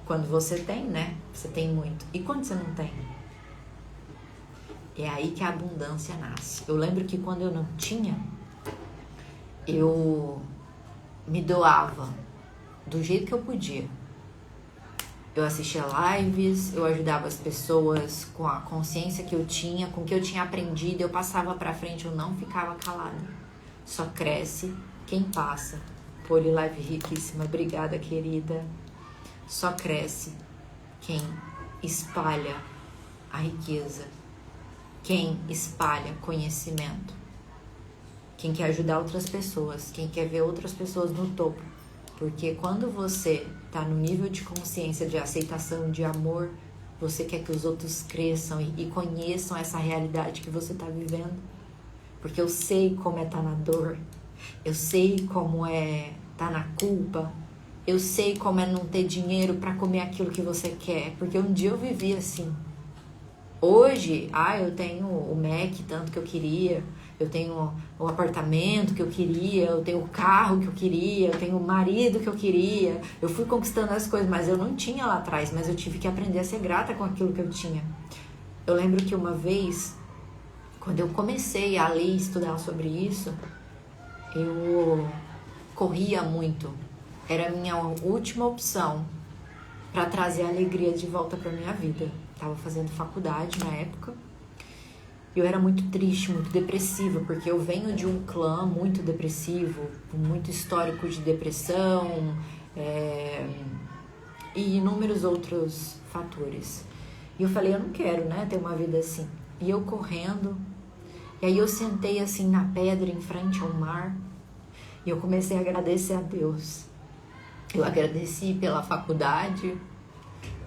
quando você tem, né? Você tem muito. E quando você não tem? É aí que a abundância nasce. Eu lembro que quando eu não tinha, eu me doava do jeito que eu podia. Eu assistia lives, eu ajudava as pessoas com a consciência que eu tinha, com o que eu tinha aprendido, eu passava pra frente, eu não ficava calada. Só cresce quem passa. Poli live riquíssima, obrigada, querida. Só cresce quem espalha a riqueza, quem espalha conhecimento, quem quer ajudar outras pessoas, quem quer ver outras pessoas no topo. Porque quando você tá no nível de consciência, de aceitação, de amor, você quer que os outros cresçam e conheçam essa realidade que você tá vivendo. Porque eu sei como é estar na dor, eu sei como é estar na culpa, eu sei como é não ter dinheiro para comer aquilo que você quer. Porque um dia eu vivi assim. Hoje, eu tenho o Mac, tanto que eu queria, eu tenho o apartamento que eu queria, eu tenho o carro que eu queria, eu tenho o marido que eu queria. Eu fui conquistando as coisas, mas eu não tinha lá atrás, mas eu tive que aprender a ser grata com aquilo que eu tinha. Eu lembro que uma vez, quando eu comecei a ler e estudar sobre isso, eu corria muito. Era a minha última opção para trazer a alegria de volta para minha vida. Estava fazendo faculdade na época. Eu era muito triste, muito depressiva, porque eu venho de um clã muito depressivo, com muito histórico de depressão e inúmeros outros fatores. E eu falei, eu não quero, né, ter uma vida assim. E eu correndo, e aí eu sentei assim na pedra em frente ao mar, e eu comecei a agradecer a Deus. Eu agradeci pela faculdade,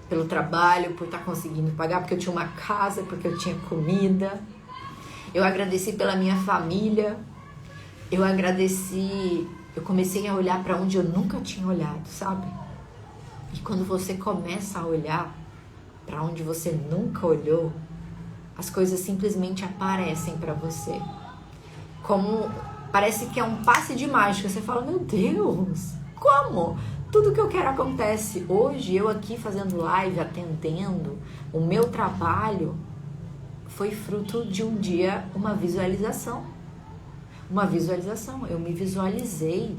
pelo trabalho, por estar conseguindo pagar, porque eu tinha uma casa, porque eu tinha comida. Eu agradeci pela minha família. Eu comecei a olhar para onde eu nunca tinha olhado, sabe? E quando você começa a olhar para onde você nunca olhou, as coisas simplesmente aparecem para você. Como parece que é um passe de mágica. Você fala, meu Deus, como? Tudo que eu quero acontece. Hoje, eu aqui fazendo live, atendendo, o meu trabalho foi fruto de um dia, uma visualização. Uma visualização. Eu me visualizei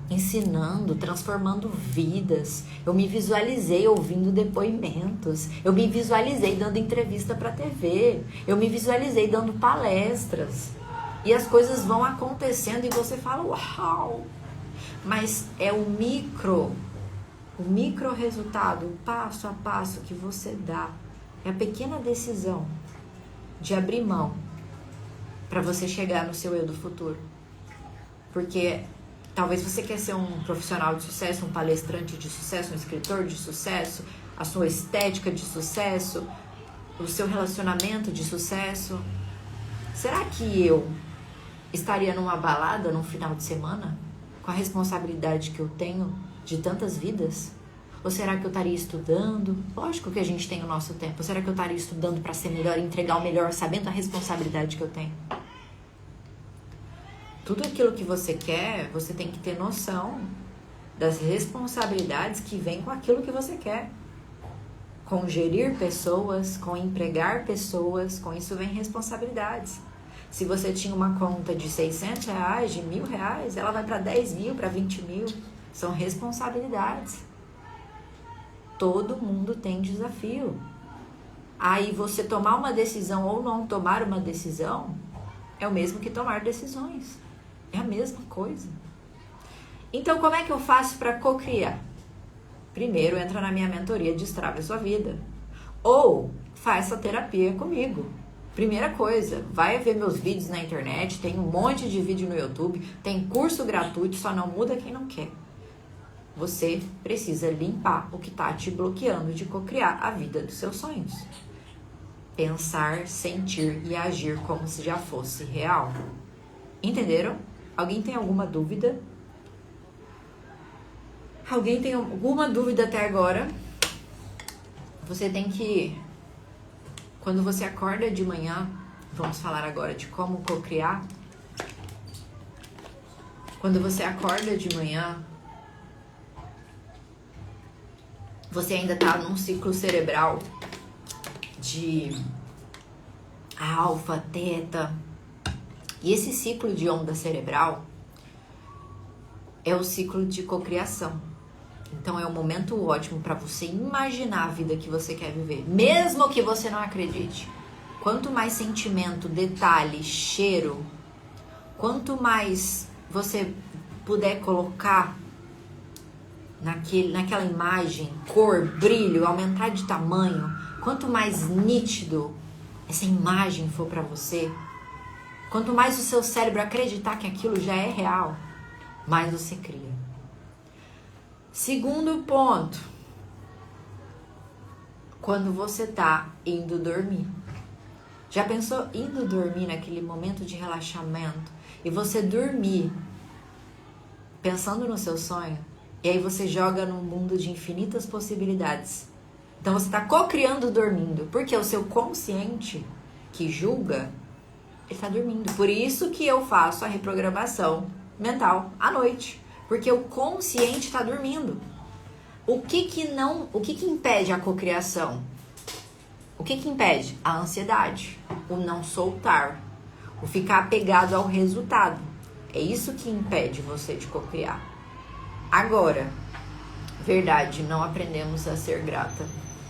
ensinando, transformando vidas. Eu me visualizei ouvindo depoimentos. Eu me visualizei dando entrevista para TV. Eu me visualizei dando palestras. E as coisas vão acontecendo e você fala, uau! Mas é o micro resultado, o passo a passo que você dá. É a pequena decisão de abrir mão para você chegar no seu eu do futuro. Porque talvez você quer ser um profissional de sucesso, um palestrante de sucesso, um escritor de sucesso, a sua estética de sucesso, o seu relacionamento de sucesso. Será que eu estaria numa balada num final de semana com a responsabilidade que eu tenho de tantas vidas? Ou será que eu estaria estudando? Lógico que a gente tem o nosso tempo. Ou será que eu estaria estudando para ser melhor e entregar o melhor, sabendo a responsabilidade que eu tenho? Tudo aquilo que você quer, você tem que ter noção das responsabilidades que vêm com aquilo que você quer. Com gerir pessoas, com empregar pessoas, com isso vem responsabilidades. Se você tinha uma conta de R$600, de R$1.000, ela vai para 10 mil, para 20 mil. São responsabilidades. Todo mundo tem desafio. Aí você tomar uma decisão ou não tomar uma decisão é o mesmo que tomar decisões. É a mesma coisa. Então, como é que eu faço para cocriar? Primeiro, entra na minha mentoria Destrave a Sua Vida. Ou faça terapia comigo. Primeira coisa, vai ver meus vídeos na internet, tem um monte de vídeo no YouTube, tem curso gratuito, só não muda quem não quer. Você precisa limpar o que está te bloqueando de cocriar a vida dos seus sonhos. Pensar, sentir e agir como se já fosse real. Entenderam? Alguém tem alguma dúvida? Alguém tem alguma dúvida até agora? Você tem que... Quando você acorda de manhã, vamos falar agora de como cocriar. Quando você acorda de manhã, você ainda está num ciclo cerebral de alfa, teta. E esse ciclo de onda cerebral é o ciclo de cocriação. Então é um momento ótimo para você imaginar a vida que você quer viver, mesmo que você não acredite. Quanto mais sentimento, detalhe, cheiro, quanto mais você puder colocar naquela imagem, cor, brilho, aumentar de tamanho, quanto mais nítido essa imagem for para você, quanto mais o seu cérebro acreditar que aquilo já é real, mais você cria. Segundo ponto, quando você tá indo dormir. Já pensou indo dormir naquele momento de relaxamento e você dormir pensando no seu sonho? E aí você joga num mundo de infinitas possibilidades. Então você tá cocriando dormindo, porque o seu consciente que julga Ele tá dormindo. Por isso que eu faço a reprogramação mental à noite. Porque o consciente tá dormindo. O que impede a cocriação? O que impede? A ansiedade, o não soltar, o ficar apegado ao resultado. É isso que impede você de cocriar. Agora, verdade, não aprendemos a ser grata.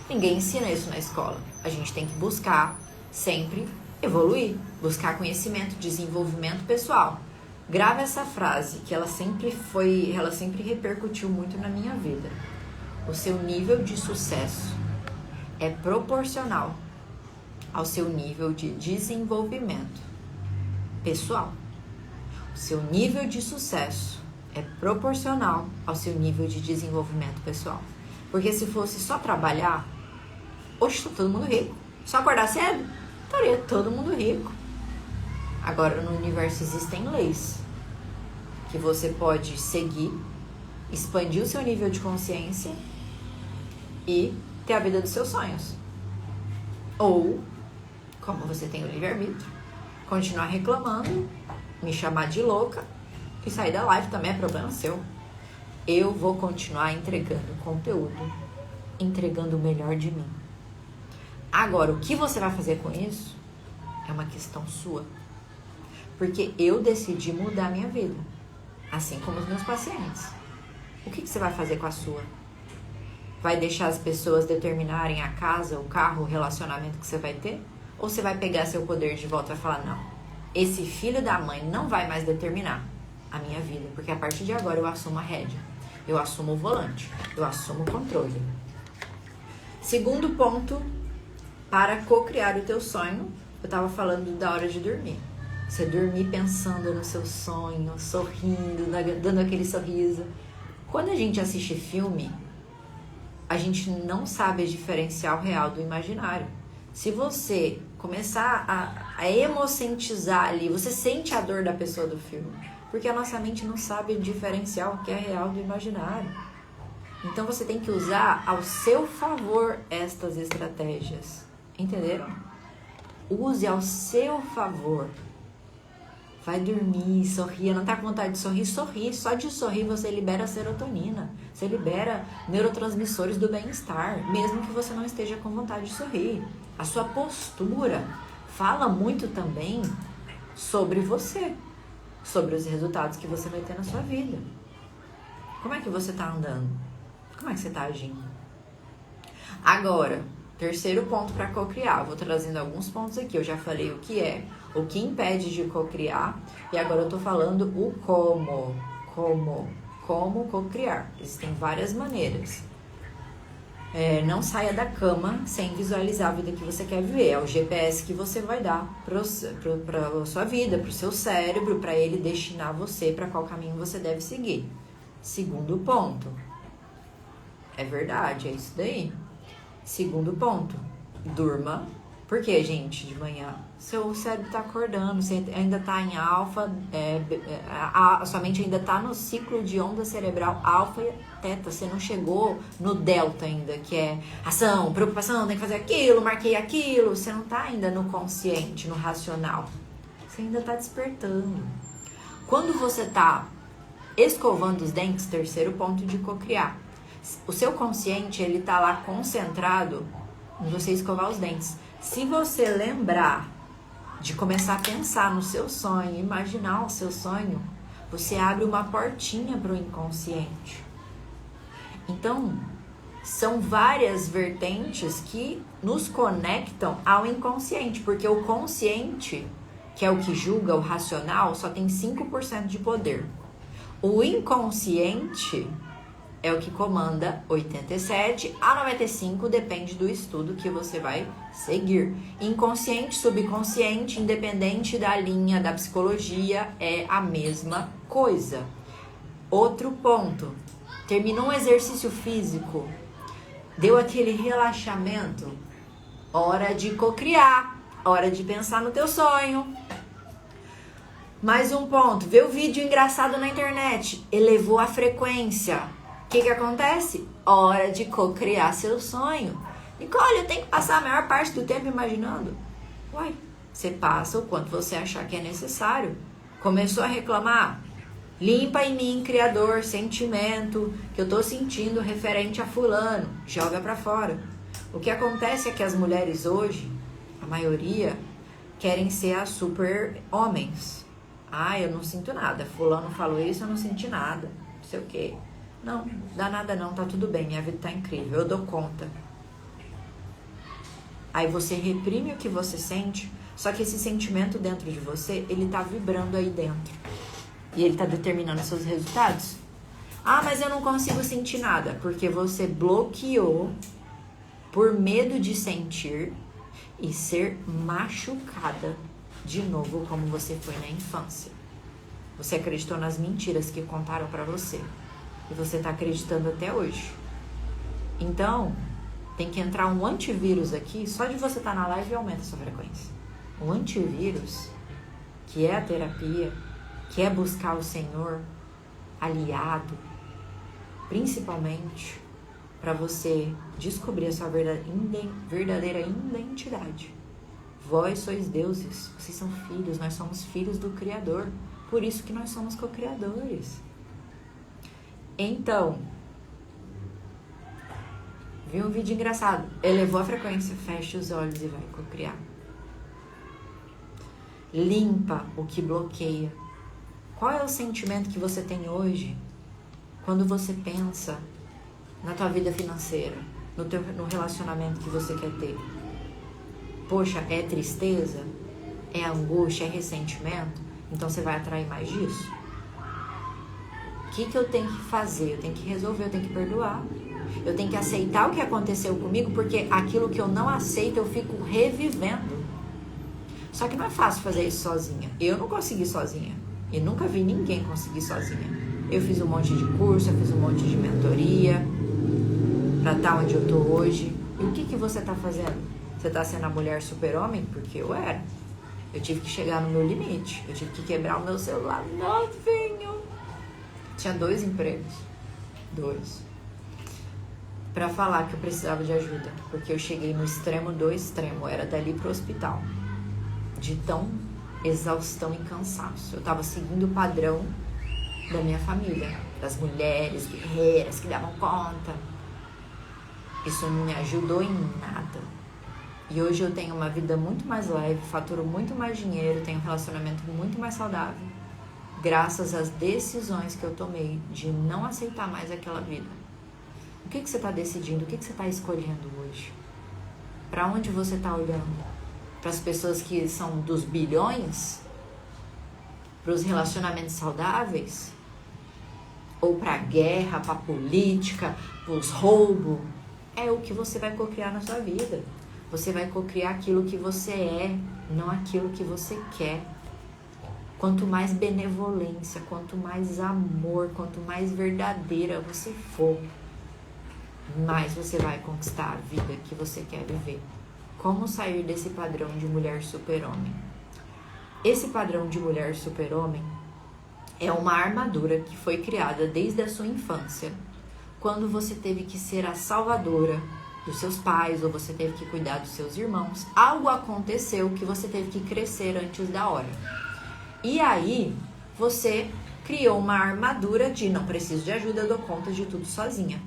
Ninguém ensina isso na escola. A gente tem que buscar sempre evoluir, buscar conhecimento, desenvolvimento pessoal. Grava essa frase, que ela sempre repercutiu muito na minha vida. O seu nível de sucesso é proporcional ao seu nível de desenvolvimento pessoal. O seu nível de sucesso é proporcional ao seu nível de desenvolvimento pessoal. Porque se fosse só trabalhar, hoje tá todo mundo rico. Só acordar cedo, estaria todo mundo rico. Agora, no universo existem leis que você pode seguir, expandir o seu nível de consciência e ter a vida dos seus sonhos. Ou, como você tem o livre-arbítrio, continuar reclamando, me chamar de louca e sair da live também é problema seu. Eu vou continuar entregando conteúdo, entregando o melhor de mim. Agora, o que você vai fazer com isso é uma questão sua. Porque eu decidi mudar a minha vida, assim como os meus pacientes. O que você vai fazer com a sua? Vai deixar as pessoas determinarem a casa, o carro, o relacionamento que você vai ter? Ou você vai pegar seu poder de volta e vai falar, não, esse filho da mãe não vai mais determinar a minha vida, porque a partir de agora eu assumo a rédea, eu assumo o volante, eu assumo o controle. Segundo ponto, para cocriar o teu sonho, eu tava falando da hora de dormir. Você dormir pensando no seu sonho, sorrindo, dando aquele sorriso. Quando a gente assiste filme, a gente não sabe diferenciar o real do imaginário. Se você começar a emocentizar ali, você sente a dor da pessoa do filme. Porque a nossa mente não sabe diferenciar o que é real do imaginário. Então você tem que usar ao seu favor estas estratégias. Entenderam? Use ao seu favor. Vai dormir, sorria, não tá com vontade de sorrir, sorri. Só de sorrir você libera serotonina. Você libera neurotransmissores do bem-estar, mesmo que você não esteja com vontade de sorrir. A sua postura fala muito também sobre você, sobre os resultados que você vai ter na sua vida. Como é que você tá andando? Como é que você tá agindo? Agora, terceiro ponto para cocriar. Vou trazendo alguns pontos aqui. Eu já falei o que é, o que impede de cocriar. E agora eu tô falando o como. Como cocriar. Existem várias maneiras. Não saia da cama sem visualizar a vida que você quer viver. É o GPS que você vai dar para a sua vida, para o seu cérebro, para ele destinar você para qual caminho você deve seguir. Segundo ponto. É verdade, é isso daí. Segundo ponto, durma. Por que, gente, de manhã? Seu cérebro está acordando, você ainda está em alfa, a sua mente ainda está no ciclo de onda cerebral alfa e teta. Você não chegou no delta ainda, que é ação, preocupação, tem que fazer aquilo, marquei aquilo. Você não está ainda no consciente, no racional. Você ainda está despertando. Quando você está escovando os dentes, terceiro ponto de cocriar. O seu consciente, ele tá lá concentrado em você escovar os dentes. Se você lembrar de começar a pensar no seu sonho, imaginar o seu sonho, você abre uma portinha para o inconsciente. Então, são várias vertentes que nos conectam ao inconsciente, porque o consciente, que é o que julga, o racional, só tem 5% de poder. O inconsciente é o que comanda 87 a 95%, depende do estudo que você vai seguir. Inconsciente, subconsciente, independente da linha da psicologia, é a mesma coisa. Outro ponto, terminou um exercício físico, deu aquele relaxamento, hora de cocriar, hora de pensar no teu sonho. Mais um ponto, vê o vídeo engraçado na internet, elevou a frequência. O que acontece? Hora de cocriar seu sonho. Nicole, eu tenho que passar a maior parte do tempo imaginando. Uai, Você passa o quanto você achar que é necessário. Começou a reclamar? Limpa em mim, Criador, sentimento que eu tô sentindo referente a fulano. Joga pra fora. O que acontece é que as mulheres hoje, a maioria, querem ser as super homens. Ah, eu não sinto nada. Fulano falou isso, eu não senti nada. Não sei o quê. Não, dá nada não, tá tudo bem. Minha vida tá incrível, eu dou conta. Aí você reprime o que você sente, só que esse sentimento dentro de você, ele tá vibrando aí dentro. E ele tá determinando seus resultados. Ah, mas eu não consigo sentir nada, porque você bloqueou por medo de sentir e ser machucada de novo como você foi na infância. Você acreditou nas mentiras que contaram pra você. E você tá acreditando até hoje. Então, tem que entrar um antivírus aqui. Só de você estar na live aumenta a sua frequência. O antivírus, que é a terapia, que é buscar o Senhor aliado, principalmente para você descobrir a sua verdadeira identidade. Vós sois deuses, vocês são filhos, nós somos filhos do Criador. Por isso que nós somos co-criadores. Então, viu um vídeo engraçado? Elevou a frequência, fecha os olhos e vai co-criar. Limpa o que bloqueia. Qual é o sentimento que você tem hoje quando você pensa na tua vida financeira, no relacionamento que você quer ter? Poxa, é tristeza? É angústia? É ressentimento? Então você vai atrair mais disso? O que eu tenho que fazer? Eu tenho que resolver, eu tenho que perdoar. Eu tenho que aceitar o que aconteceu comigo, porque aquilo que eu não aceito, eu fico revivendo. Só que não é fácil fazer isso sozinha. Eu não consegui sozinha. E nunca vi ninguém conseguir sozinha. Eu fiz um monte de curso, eu fiz um monte de mentoria pra estar onde eu tô hoje. E o que você tá fazendo? Você tá sendo a mulher super-homem? Porque eu era. Eu tive que chegar no meu limite. Eu tive que quebrar o meu celular novinho. Tinha 2 empregos. 2. Pra falar que eu precisava de ajuda. Porque eu cheguei no extremo do extremo. Era dali pro hospital. De tão exaustão e cansaço. Eu tava seguindo o padrão da minha família. Das mulheres guerreiras que davam conta. Isso não me ajudou em nada. E hoje eu tenho uma vida muito mais leve. Faturo muito mais dinheiro. Tenho um relacionamento muito mais saudável. Graças às decisões que eu tomei de não aceitar mais aquela vida. O que você está decidindo? O que você está escolhendo hoje? Para onde você está olhando? Para as pessoas que são dos bilhões? Para os relacionamentos saudáveis? Ou para a guerra, para a política, para os roubos? É o que você vai cocriar na sua vida. Você vai cocriar aquilo que você é, não aquilo que você quer. Quanto mais benevolência, quanto mais amor, quanto mais verdadeira você for, mais você vai conquistar a vida que você quer viver. Como sair desse padrão de mulher super-homem? Esse padrão de mulher super-homem é uma armadura que foi criada desde a sua infância, quando você teve que ser a salvadora dos seus pais, ou você teve que cuidar dos seus irmãos. Algo aconteceu que você teve que crescer antes da hora. E aí, você criou uma armadura de não preciso de ajuda, eu dou conta de tudo sozinha.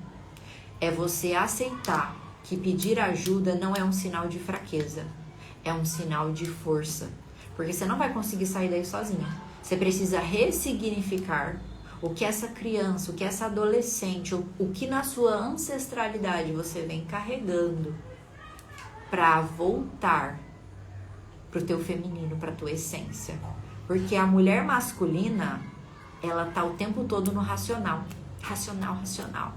É você aceitar que pedir ajuda não é um sinal de fraqueza, é um sinal de força. Porque você não vai conseguir sair daí sozinha. Você precisa ressignificar o que essa criança, o que essa adolescente, o que na sua ancestralidade você vem carregando para voltar pro teu feminino, pra tua essência. Porque a mulher masculina, ela tá o tempo todo no racional. Racional.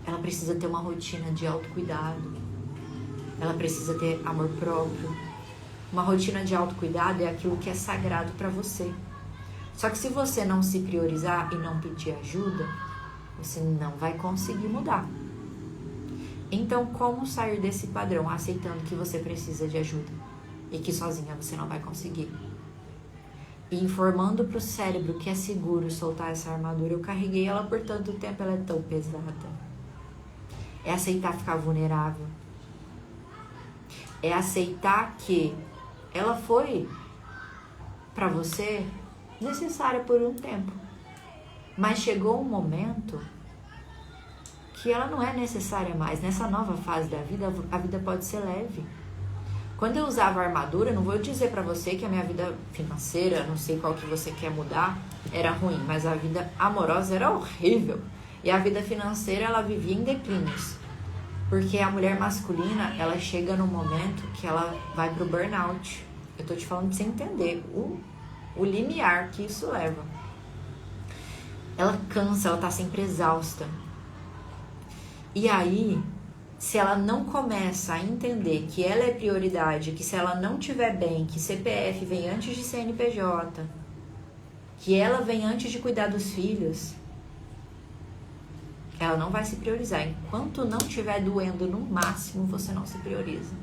Ela precisa ter uma rotina de autocuidado. Ela precisa ter amor próprio. Uma rotina de autocuidado é aquilo que é sagrado pra você. Só que se você não se priorizar e não pedir ajuda, você não vai conseguir mudar. Então, como sair desse padrão? Aceitando que você precisa de ajuda. E que sozinha você não vai conseguir. E informando pro cérebro que é seguro soltar essa armadura. Eu carreguei ela por tanto tempo, ela é tão pesada. É aceitar ficar vulnerável. É aceitar que ela foi para você necessária por um tempo. Mas chegou um momento que ela não é necessária mais. Nessa nova fase da vida, a vida pode ser leve. Quando eu usava armadura, não vou dizer pra você que a minha vida financeira, não sei qual que você quer mudar, era ruim, mas a vida amorosa era horrível. E a vida financeira, ela vivia em declínios. Porque a mulher masculina, ela chega num momento que ela vai pro burnout. Eu tô te falando pra você entender o limiar que isso leva. Ela cansa, ela tá sempre exausta. E aí, se ela não começa a entender que ela é prioridade, que se ela não tiver bem, que CPF vem antes de CNPJ, que ela vem antes de cuidar dos filhos, ela não vai se priorizar. Enquanto não estiver doendo no máximo, você não se prioriza.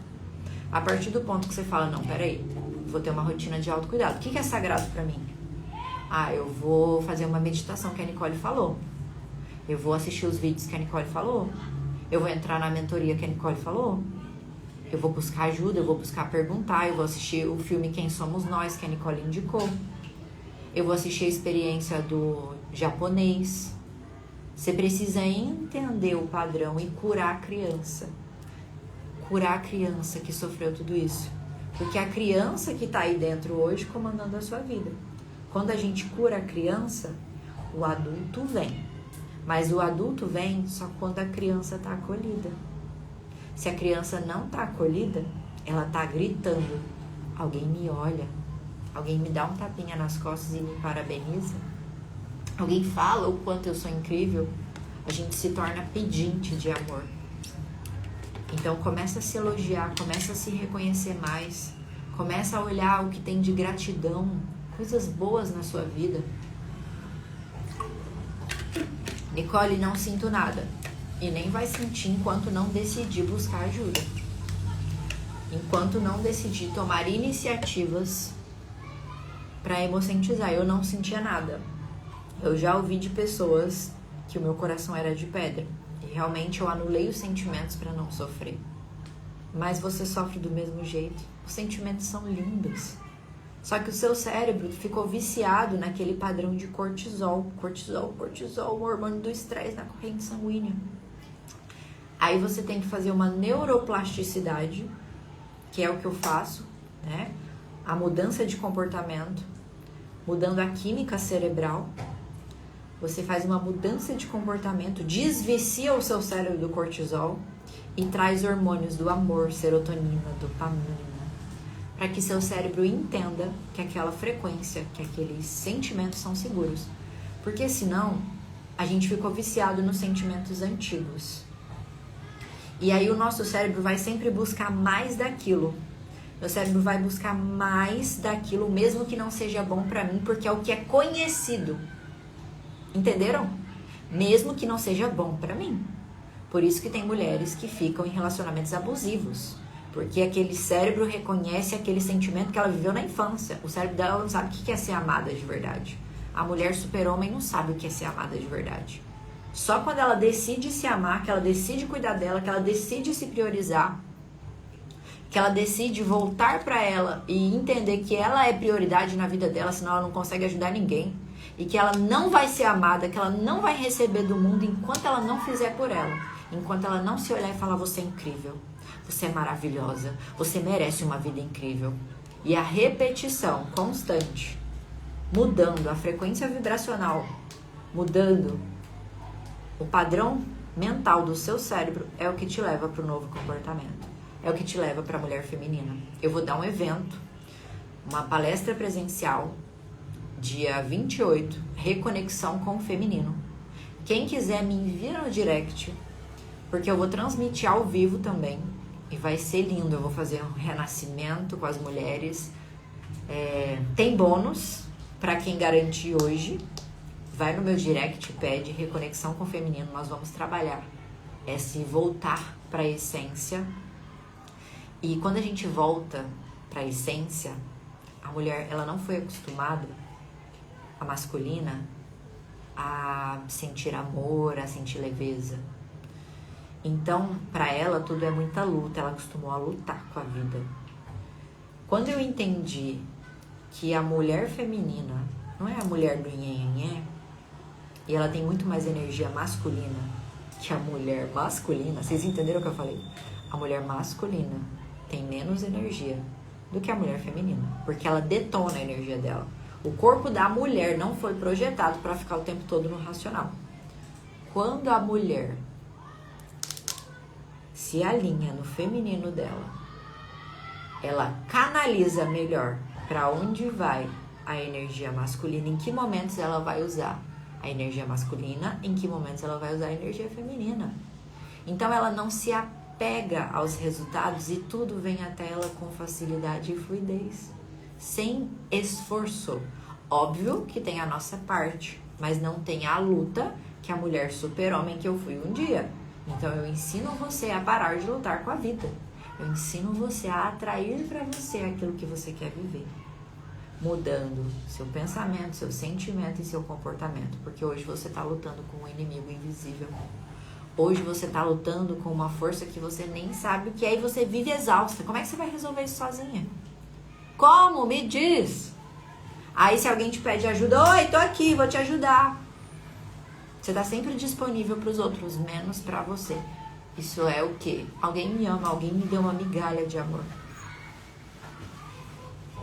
A partir do ponto que você fala, não, peraí, vou ter uma rotina de autocuidado. O que é sagrado pra mim? Eu vou fazer uma meditação que a Nicole falou. Eu vou assistir os vídeos que a Nicole falou. Eu vou entrar na mentoria que a Nicole falou. Eu vou buscar ajuda, eu vou buscar perguntar. Eu vou assistir o filme Quem Somos Nós, que a Nicole indicou. Eu vou assistir a experiência do japonês. Você precisa entender o padrão e curar a criança. Curar a criança que sofreu tudo isso. Porque a criança que tá aí dentro hoje comandando a sua vida. Quando a gente cura a criança, o adulto vem. Mas o adulto vem só quando a criança tá acolhida. Se a criança não tá acolhida, ela tá gritando. Alguém me olha. Alguém me dá um tapinha nas costas e me parabeniza. Alguém fala o quanto eu sou incrível. A gente se torna pedinte de amor. Então começa a se elogiar, começa a se reconhecer mais. Começa a olhar o que tem de gratidão, coisas boas na sua vida. Nicole, não sinto nada. E nem vai sentir enquanto não decidir buscar ajuda. Enquanto não decidir tomar iniciativas para hemocentizar. Eu não sentia nada. Eu já ouvi de pessoas que o meu coração era de pedra. E realmente eu anulei os sentimentos para não sofrer. Mas você sofre do mesmo jeito. Os sentimentos são lindos. Só que o seu cérebro ficou viciado naquele padrão de cortisol. Cortisol, o hormônio do estresse na corrente sanguínea. Aí você tem que fazer uma neuroplasticidade, que é o que eu faço, né? A mudança de comportamento, mudando a química cerebral. Você faz uma mudança de comportamento, desvicia o seu cérebro do cortisol e traz hormônios do amor, serotonina, dopamina, para que seu cérebro entenda que aquela frequência, que aqueles sentimentos são seguros. Porque senão, a gente ficou viciado nos sentimentos antigos. E aí o nosso cérebro vai sempre buscar mais daquilo. Meu cérebro vai buscar mais daquilo, mesmo que não seja bom para mim, porque é o que é conhecido. Entenderam? Mesmo que não seja bom para mim. Por isso que tem mulheres que ficam em relacionamentos abusivos. Porque aquele cérebro reconhece aquele sentimento que ela viveu na infância. O cérebro dela não sabe o que é ser amada de verdade. A mulher super-homem não sabe o que é ser amada de verdade. Só quando ela decide se amar, que ela decide cuidar dela, que ela decide se priorizar, que ela decide voltar pra ela e entender que ela é prioridade na vida dela, senão ela não consegue ajudar ninguém. E que ela não vai ser amada, que ela não vai receber do mundo enquanto ela não fizer por ela. Enquanto ela não se olhar e falar, você é incrível. Você é maravilhosa, você merece uma vida incrível. E a repetição constante, mudando a frequência vibracional, mudando o padrão mental do seu cérebro, é o que te leva para o novo comportamento. É o que te leva para a mulher feminina. Eu vou dar um evento, uma palestra presencial, dia 28, reconexão com o feminino. Quem quiser me envia no direct, porque eu vou transmitir ao vivo também. E vai ser lindo, eu vou fazer um renascimento com as mulheres. Tem bônus para quem garantir hoje. Vai no meu direct, pede reconexão com o feminino. Nós vamos trabalhar se voltar para a essência. E quando a gente volta para a essência, a mulher ela não foi acostumada, a masculina, a sentir amor, a sentir leveza. Então, para ela, tudo é muita luta. Ela acostumou a lutar com a vida. Quando eu entendi que a mulher feminina não é a mulher do nhenhenhé, e ela tem muito mais energia masculina que a mulher masculina, vocês entenderam o que eu falei? A mulher masculina tem menos energia do que a mulher feminina, porque ela detona a energia dela. O corpo da mulher não foi projetado para ficar o tempo todo no racional. Quando a mulher se alinha no feminino dela, ela canaliza melhor para onde vai a energia masculina, em que momentos ela vai usar a energia masculina, em que momentos ela vai usar a energia feminina. Então ela não se apega aos resultados e tudo vem até ela com facilidade e fluidez, sem esforço. Óbvio que tem a nossa parte, mas não tem a luta que a mulher super-homem que eu fui um dia. Então eu ensino você a parar de lutar com a vida. Eu ensino você a atrair para você aquilo que você quer viver, mudando seu pensamento, seu sentimento e seu comportamento, porque hoje você está lutando com um inimigo invisível. Hoje você está lutando com uma força que você nem sabe o que é e você vive exausta. Como é que você vai resolver isso sozinha? Como? Me diz! Aí se alguém te pede ajuda, oi, tô aqui, vou te ajudar. Você está sempre disponível para os outros, menos para você. Isso é o quê? Alguém me ama, alguém me deu uma migalha de amor.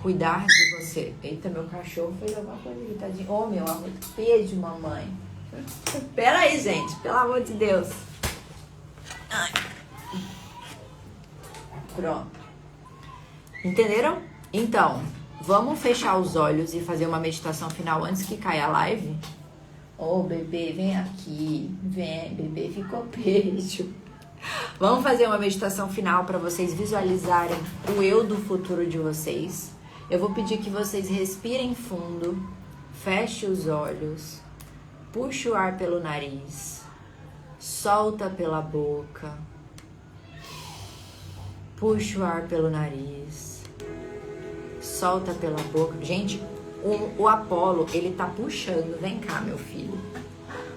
Cuidar de você. Eita, meu cachorro fez alguma coisa aqui, tadinho. Oh, meu amor, beijo, mamãe. Pera aí, gente, pelo amor de Deus. Ai. Pronto. Entenderam? Então, vamos fechar os olhos e fazer uma meditação final antes que caia a live? Oh, bebê, vem aqui. Vem, bebê, ficou beijo. Vamos fazer uma meditação final para vocês visualizarem o eu do futuro de vocês. Eu vou pedir que vocês respirem fundo, feche os olhos, puxe o ar pelo nariz, solta pela boca, puxa o ar pelo nariz, solta pela boca. Gente, o Apolo, ele tá puxando. Vem cá, meu filho.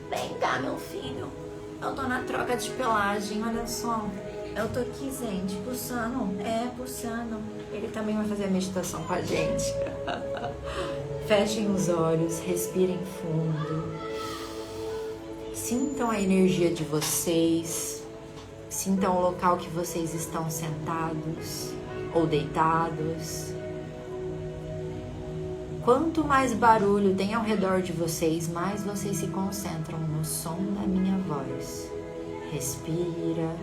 Vem cá, meu filho. Eu tô na troca de pelagem, olha só. Eu tô aqui, gente, pulsando. Pulsando. Ele também vai fazer a meditação com a gente. Fechem os olhos, respirem fundo. Sintam a energia de vocês. Sintam o local que vocês estão sentados ou deitados. Quanto mais barulho tem ao redor de vocês, mais vocês se concentram no som da minha voz. Respira.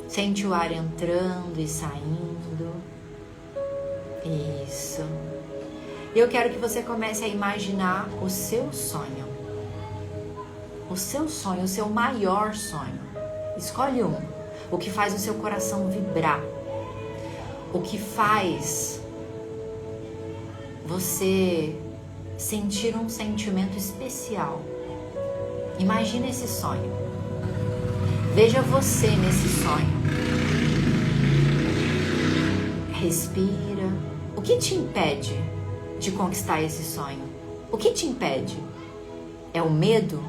Sente o ar entrando e saindo. Isso. Eu quero que você comece a imaginar o seu sonho. O seu sonho, o seu maior sonho. Escolhe um. O que faz o seu coração vibrar. O que faz você sentir um sentimento especial. Imagine esse sonho. Veja você nesse sonho. Respira. O que te impede de conquistar esse sonho? O que te impede? É o medo?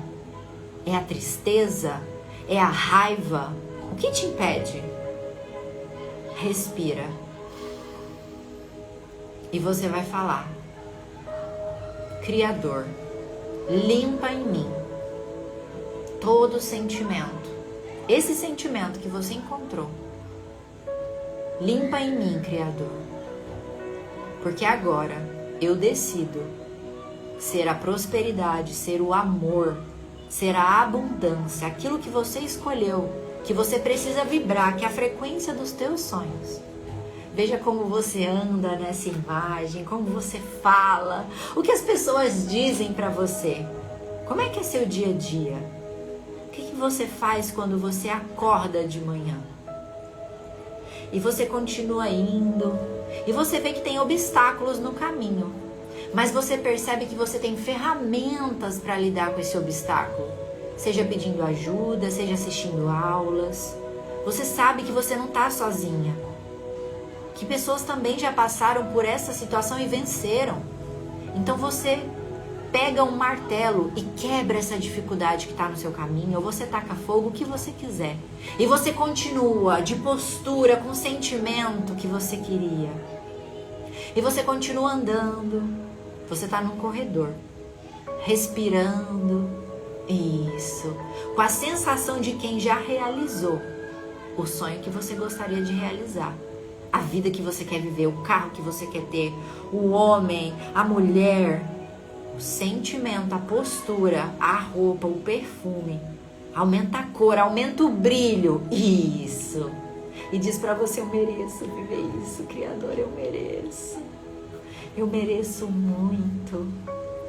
É a tristeza? É a raiva? O que te impede? Respira. E você vai falar: Criador, limpa em mim todo sentimento. Esse sentimento que você encontrou, limpa em mim, Criador. Porque agora eu decido ser a prosperidade, ser o amor, ser a abundância, aquilo que você escolheu, que você precisa vibrar, que é a frequência dos teus sonhos. Veja como você anda nessa imagem, como você fala, o que as pessoas dizem pra você. Como é que é seu dia a dia? O que você faz quando você acorda de manhã? E você continua indo, e você vê que tem obstáculos no caminho, mas você percebe que você tem ferramentas para lidar com esse obstáculo. Seja pedindo ajuda, seja assistindo aulas. Você sabe que você não está sozinha. Que pessoas também já passaram por essa situação e venceram. Então você pega um martelo e quebra essa dificuldade que está no seu caminho, ou você taca fogo, o que você quiser. E você continua de postura, com o sentimento que você queria. E você continua andando. Você está num corredor, respirando. Isso. Com a sensação de quem já realizou o sonho que você gostaria de realizar. A vida que você quer viver, o carro que você quer ter, o homem, a mulher, o sentimento, a postura, a roupa, o perfume. Aumenta a cor, aumenta o brilho. Isso. E diz pra você, eu mereço viver isso, Criador, eu mereço. Eu mereço muito.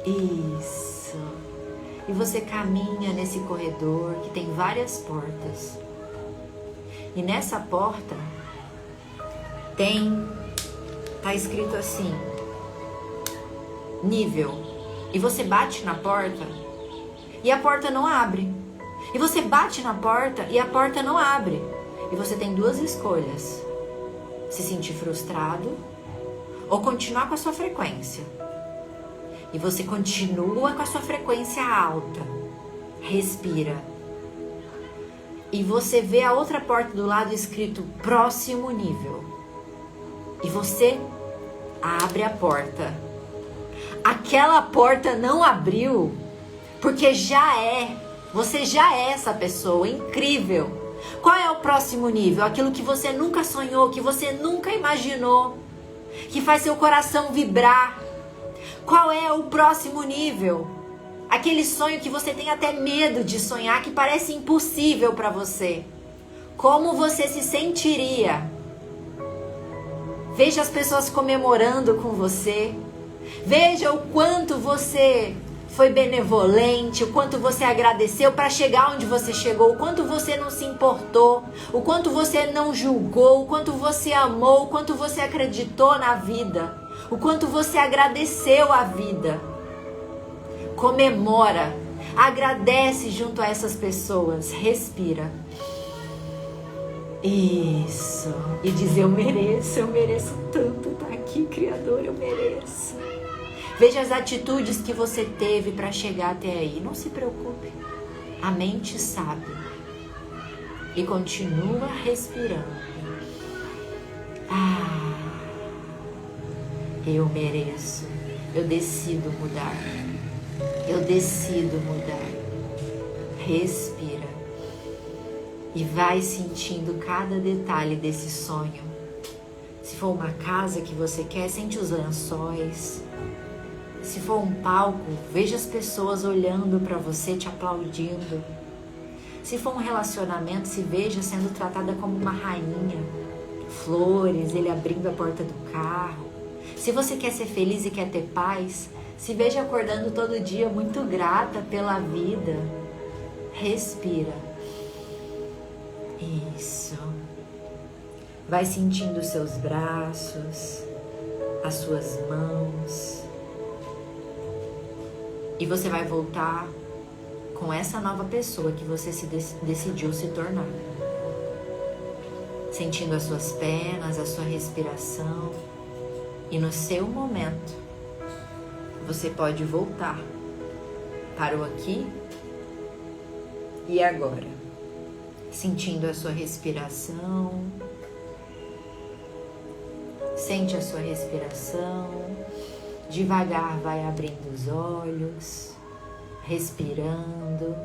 Isso. E você caminha nesse corredor que tem várias portas. E nessa porta tá escrito assim, nível. E você bate na porta e a porta não abre. E você bate na porta e a porta não abre. E você tem duas escolhas. Se sentir frustrado ou continuar com a sua frequência. E você continua com a sua frequência alta. Respira. E você vê a outra porta do lado escrito próximo nível. E você abre a porta. Aquela porta não abriu porque você já é essa pessoa incrível. Qual é o próximo nível? Aquilo que você nunca sonhou, que você nunca imaginou, que faz seu coração vibrar. Qual é o próximo nível? Aquele sonho que você tem até medo de sonhar, que parece impossível para você. Como você se sentiria? Veja as pessoas comemorando com você. Veja o quanto você foi benevolente, o quanto você agradeceu para chegar onde você chegou, o quanto você não se importou, o quanto você não julgou, o quanto você amou, o quanto você acreditou na vida, o quanto você agradeceu a vida. Comemora, agradece junto a essas pessoas, respira. Isso. E diz, eu mereço tanto estar aqui, Criador, eu mereço. Veja as atitudes que você teve para chegar até aí. Não se preocupe. A mente sabe. E continua respirando. Eu mereço. Eu decido mudar. Eu decido mudar. Respira. E vai sentindo cada detalhe desse sonho. Se for uma casa que você quer, sente os lençóis. Se for um palco, veja as pessoas olhando para você, te aplaudindo. Se for um relacionamento, se veja sendo tratada como uma rainha. Flores, ele abrindo a porta do carro. Se você quer ser feliz e quer ter paz, se veja acordando todo dia muito grata pela vida. Respira. Isso. Vai sentindo os seus braços, as suas mãos. E você vai voltar com essa nova pessoa que você decidiu se tornar. Sentindo as suas pernas, a sua respiração. E no seu momento, você pode voltar para o aqui e agora. Sentindo a sua respiração. Sente a sua respiração. Devagar vai abrindo os olhos, respirando,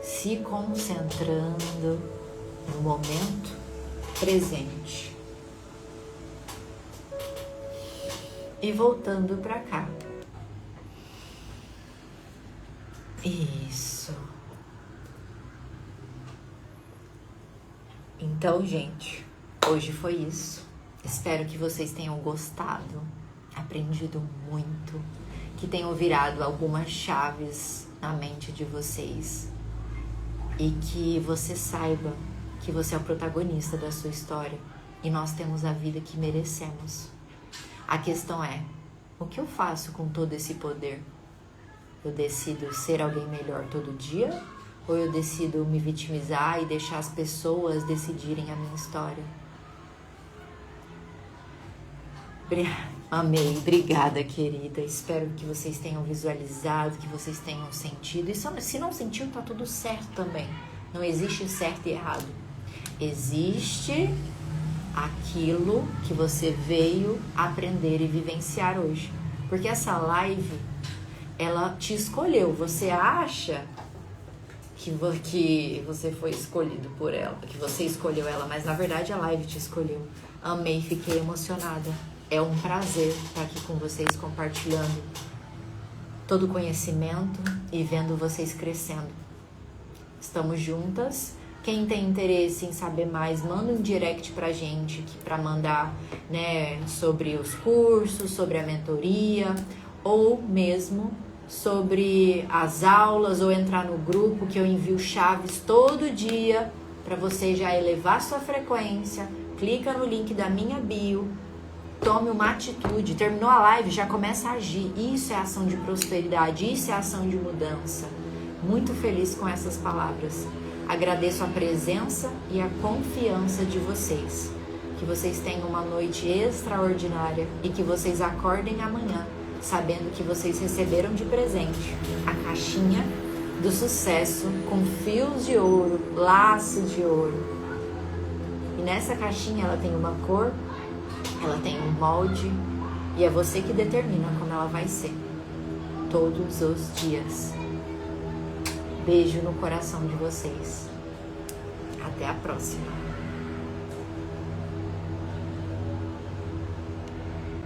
se concentrando no momento presente. E voltando para cá. Isso. Então, gente, hoje foi isso. Espero que vocês tenham gostado, aprendido muito, que tenham virado algumas chaves na mente de vocês e que você saiba que você é o protagonista da sua história e nós temos a vida que merecemos. A questão é, o que eu faço com todo esse poder? Eu decido ser alguém melhor todo dia ou eu decido me vitimizar e deixar as pessoas decidirem a minha história? Amei, obrigada, querida. Espero que vocês tenham visualizado, que vocês tenham sentido. E se não sentiu, tá tudo certo também. Não existe certo e errado. Existe aquilo que você veio aprender e vivenciar hoje. Porque essa live, ela te escolheu. Você acha que você foi escolhido por ela, que você escolheu ela, mas na verdade a live te escolheu. Amei, fiquei emocionada. É um prazer estar aqui com vocês, compartilhando todo o conhecimento e vendo vocês crescendo. Estamos juntas. Quem tem interesse em saber mais, manda um direct pra gente, para mandar, né, sobre os cursos, sobre a mentoria, ou mesmo sobre as aulas, ou entrar no grupo que eu envio chaves todo dia para você já elevar sua frequência. Clica no link da minha bio, tome uma atitude, terminou a live, já começa a agir. Isso é ação de prosperidade, isso é ação de mudança. Muito feliz com essas palavras. Agradeço a presença e a confiança de vocês. Que vocês tenham uma noite extraordinária e que vocês acordem amanhã sabendo que vocês receberam de presente a caixinha do sucesso com fios de ouro, laço de ouro. E nessa caixinha ela tem uma cor, ela tem um molde e é você que determina como ela vai ser todos os dias. Beijo no coração de vocês. Até a próxima.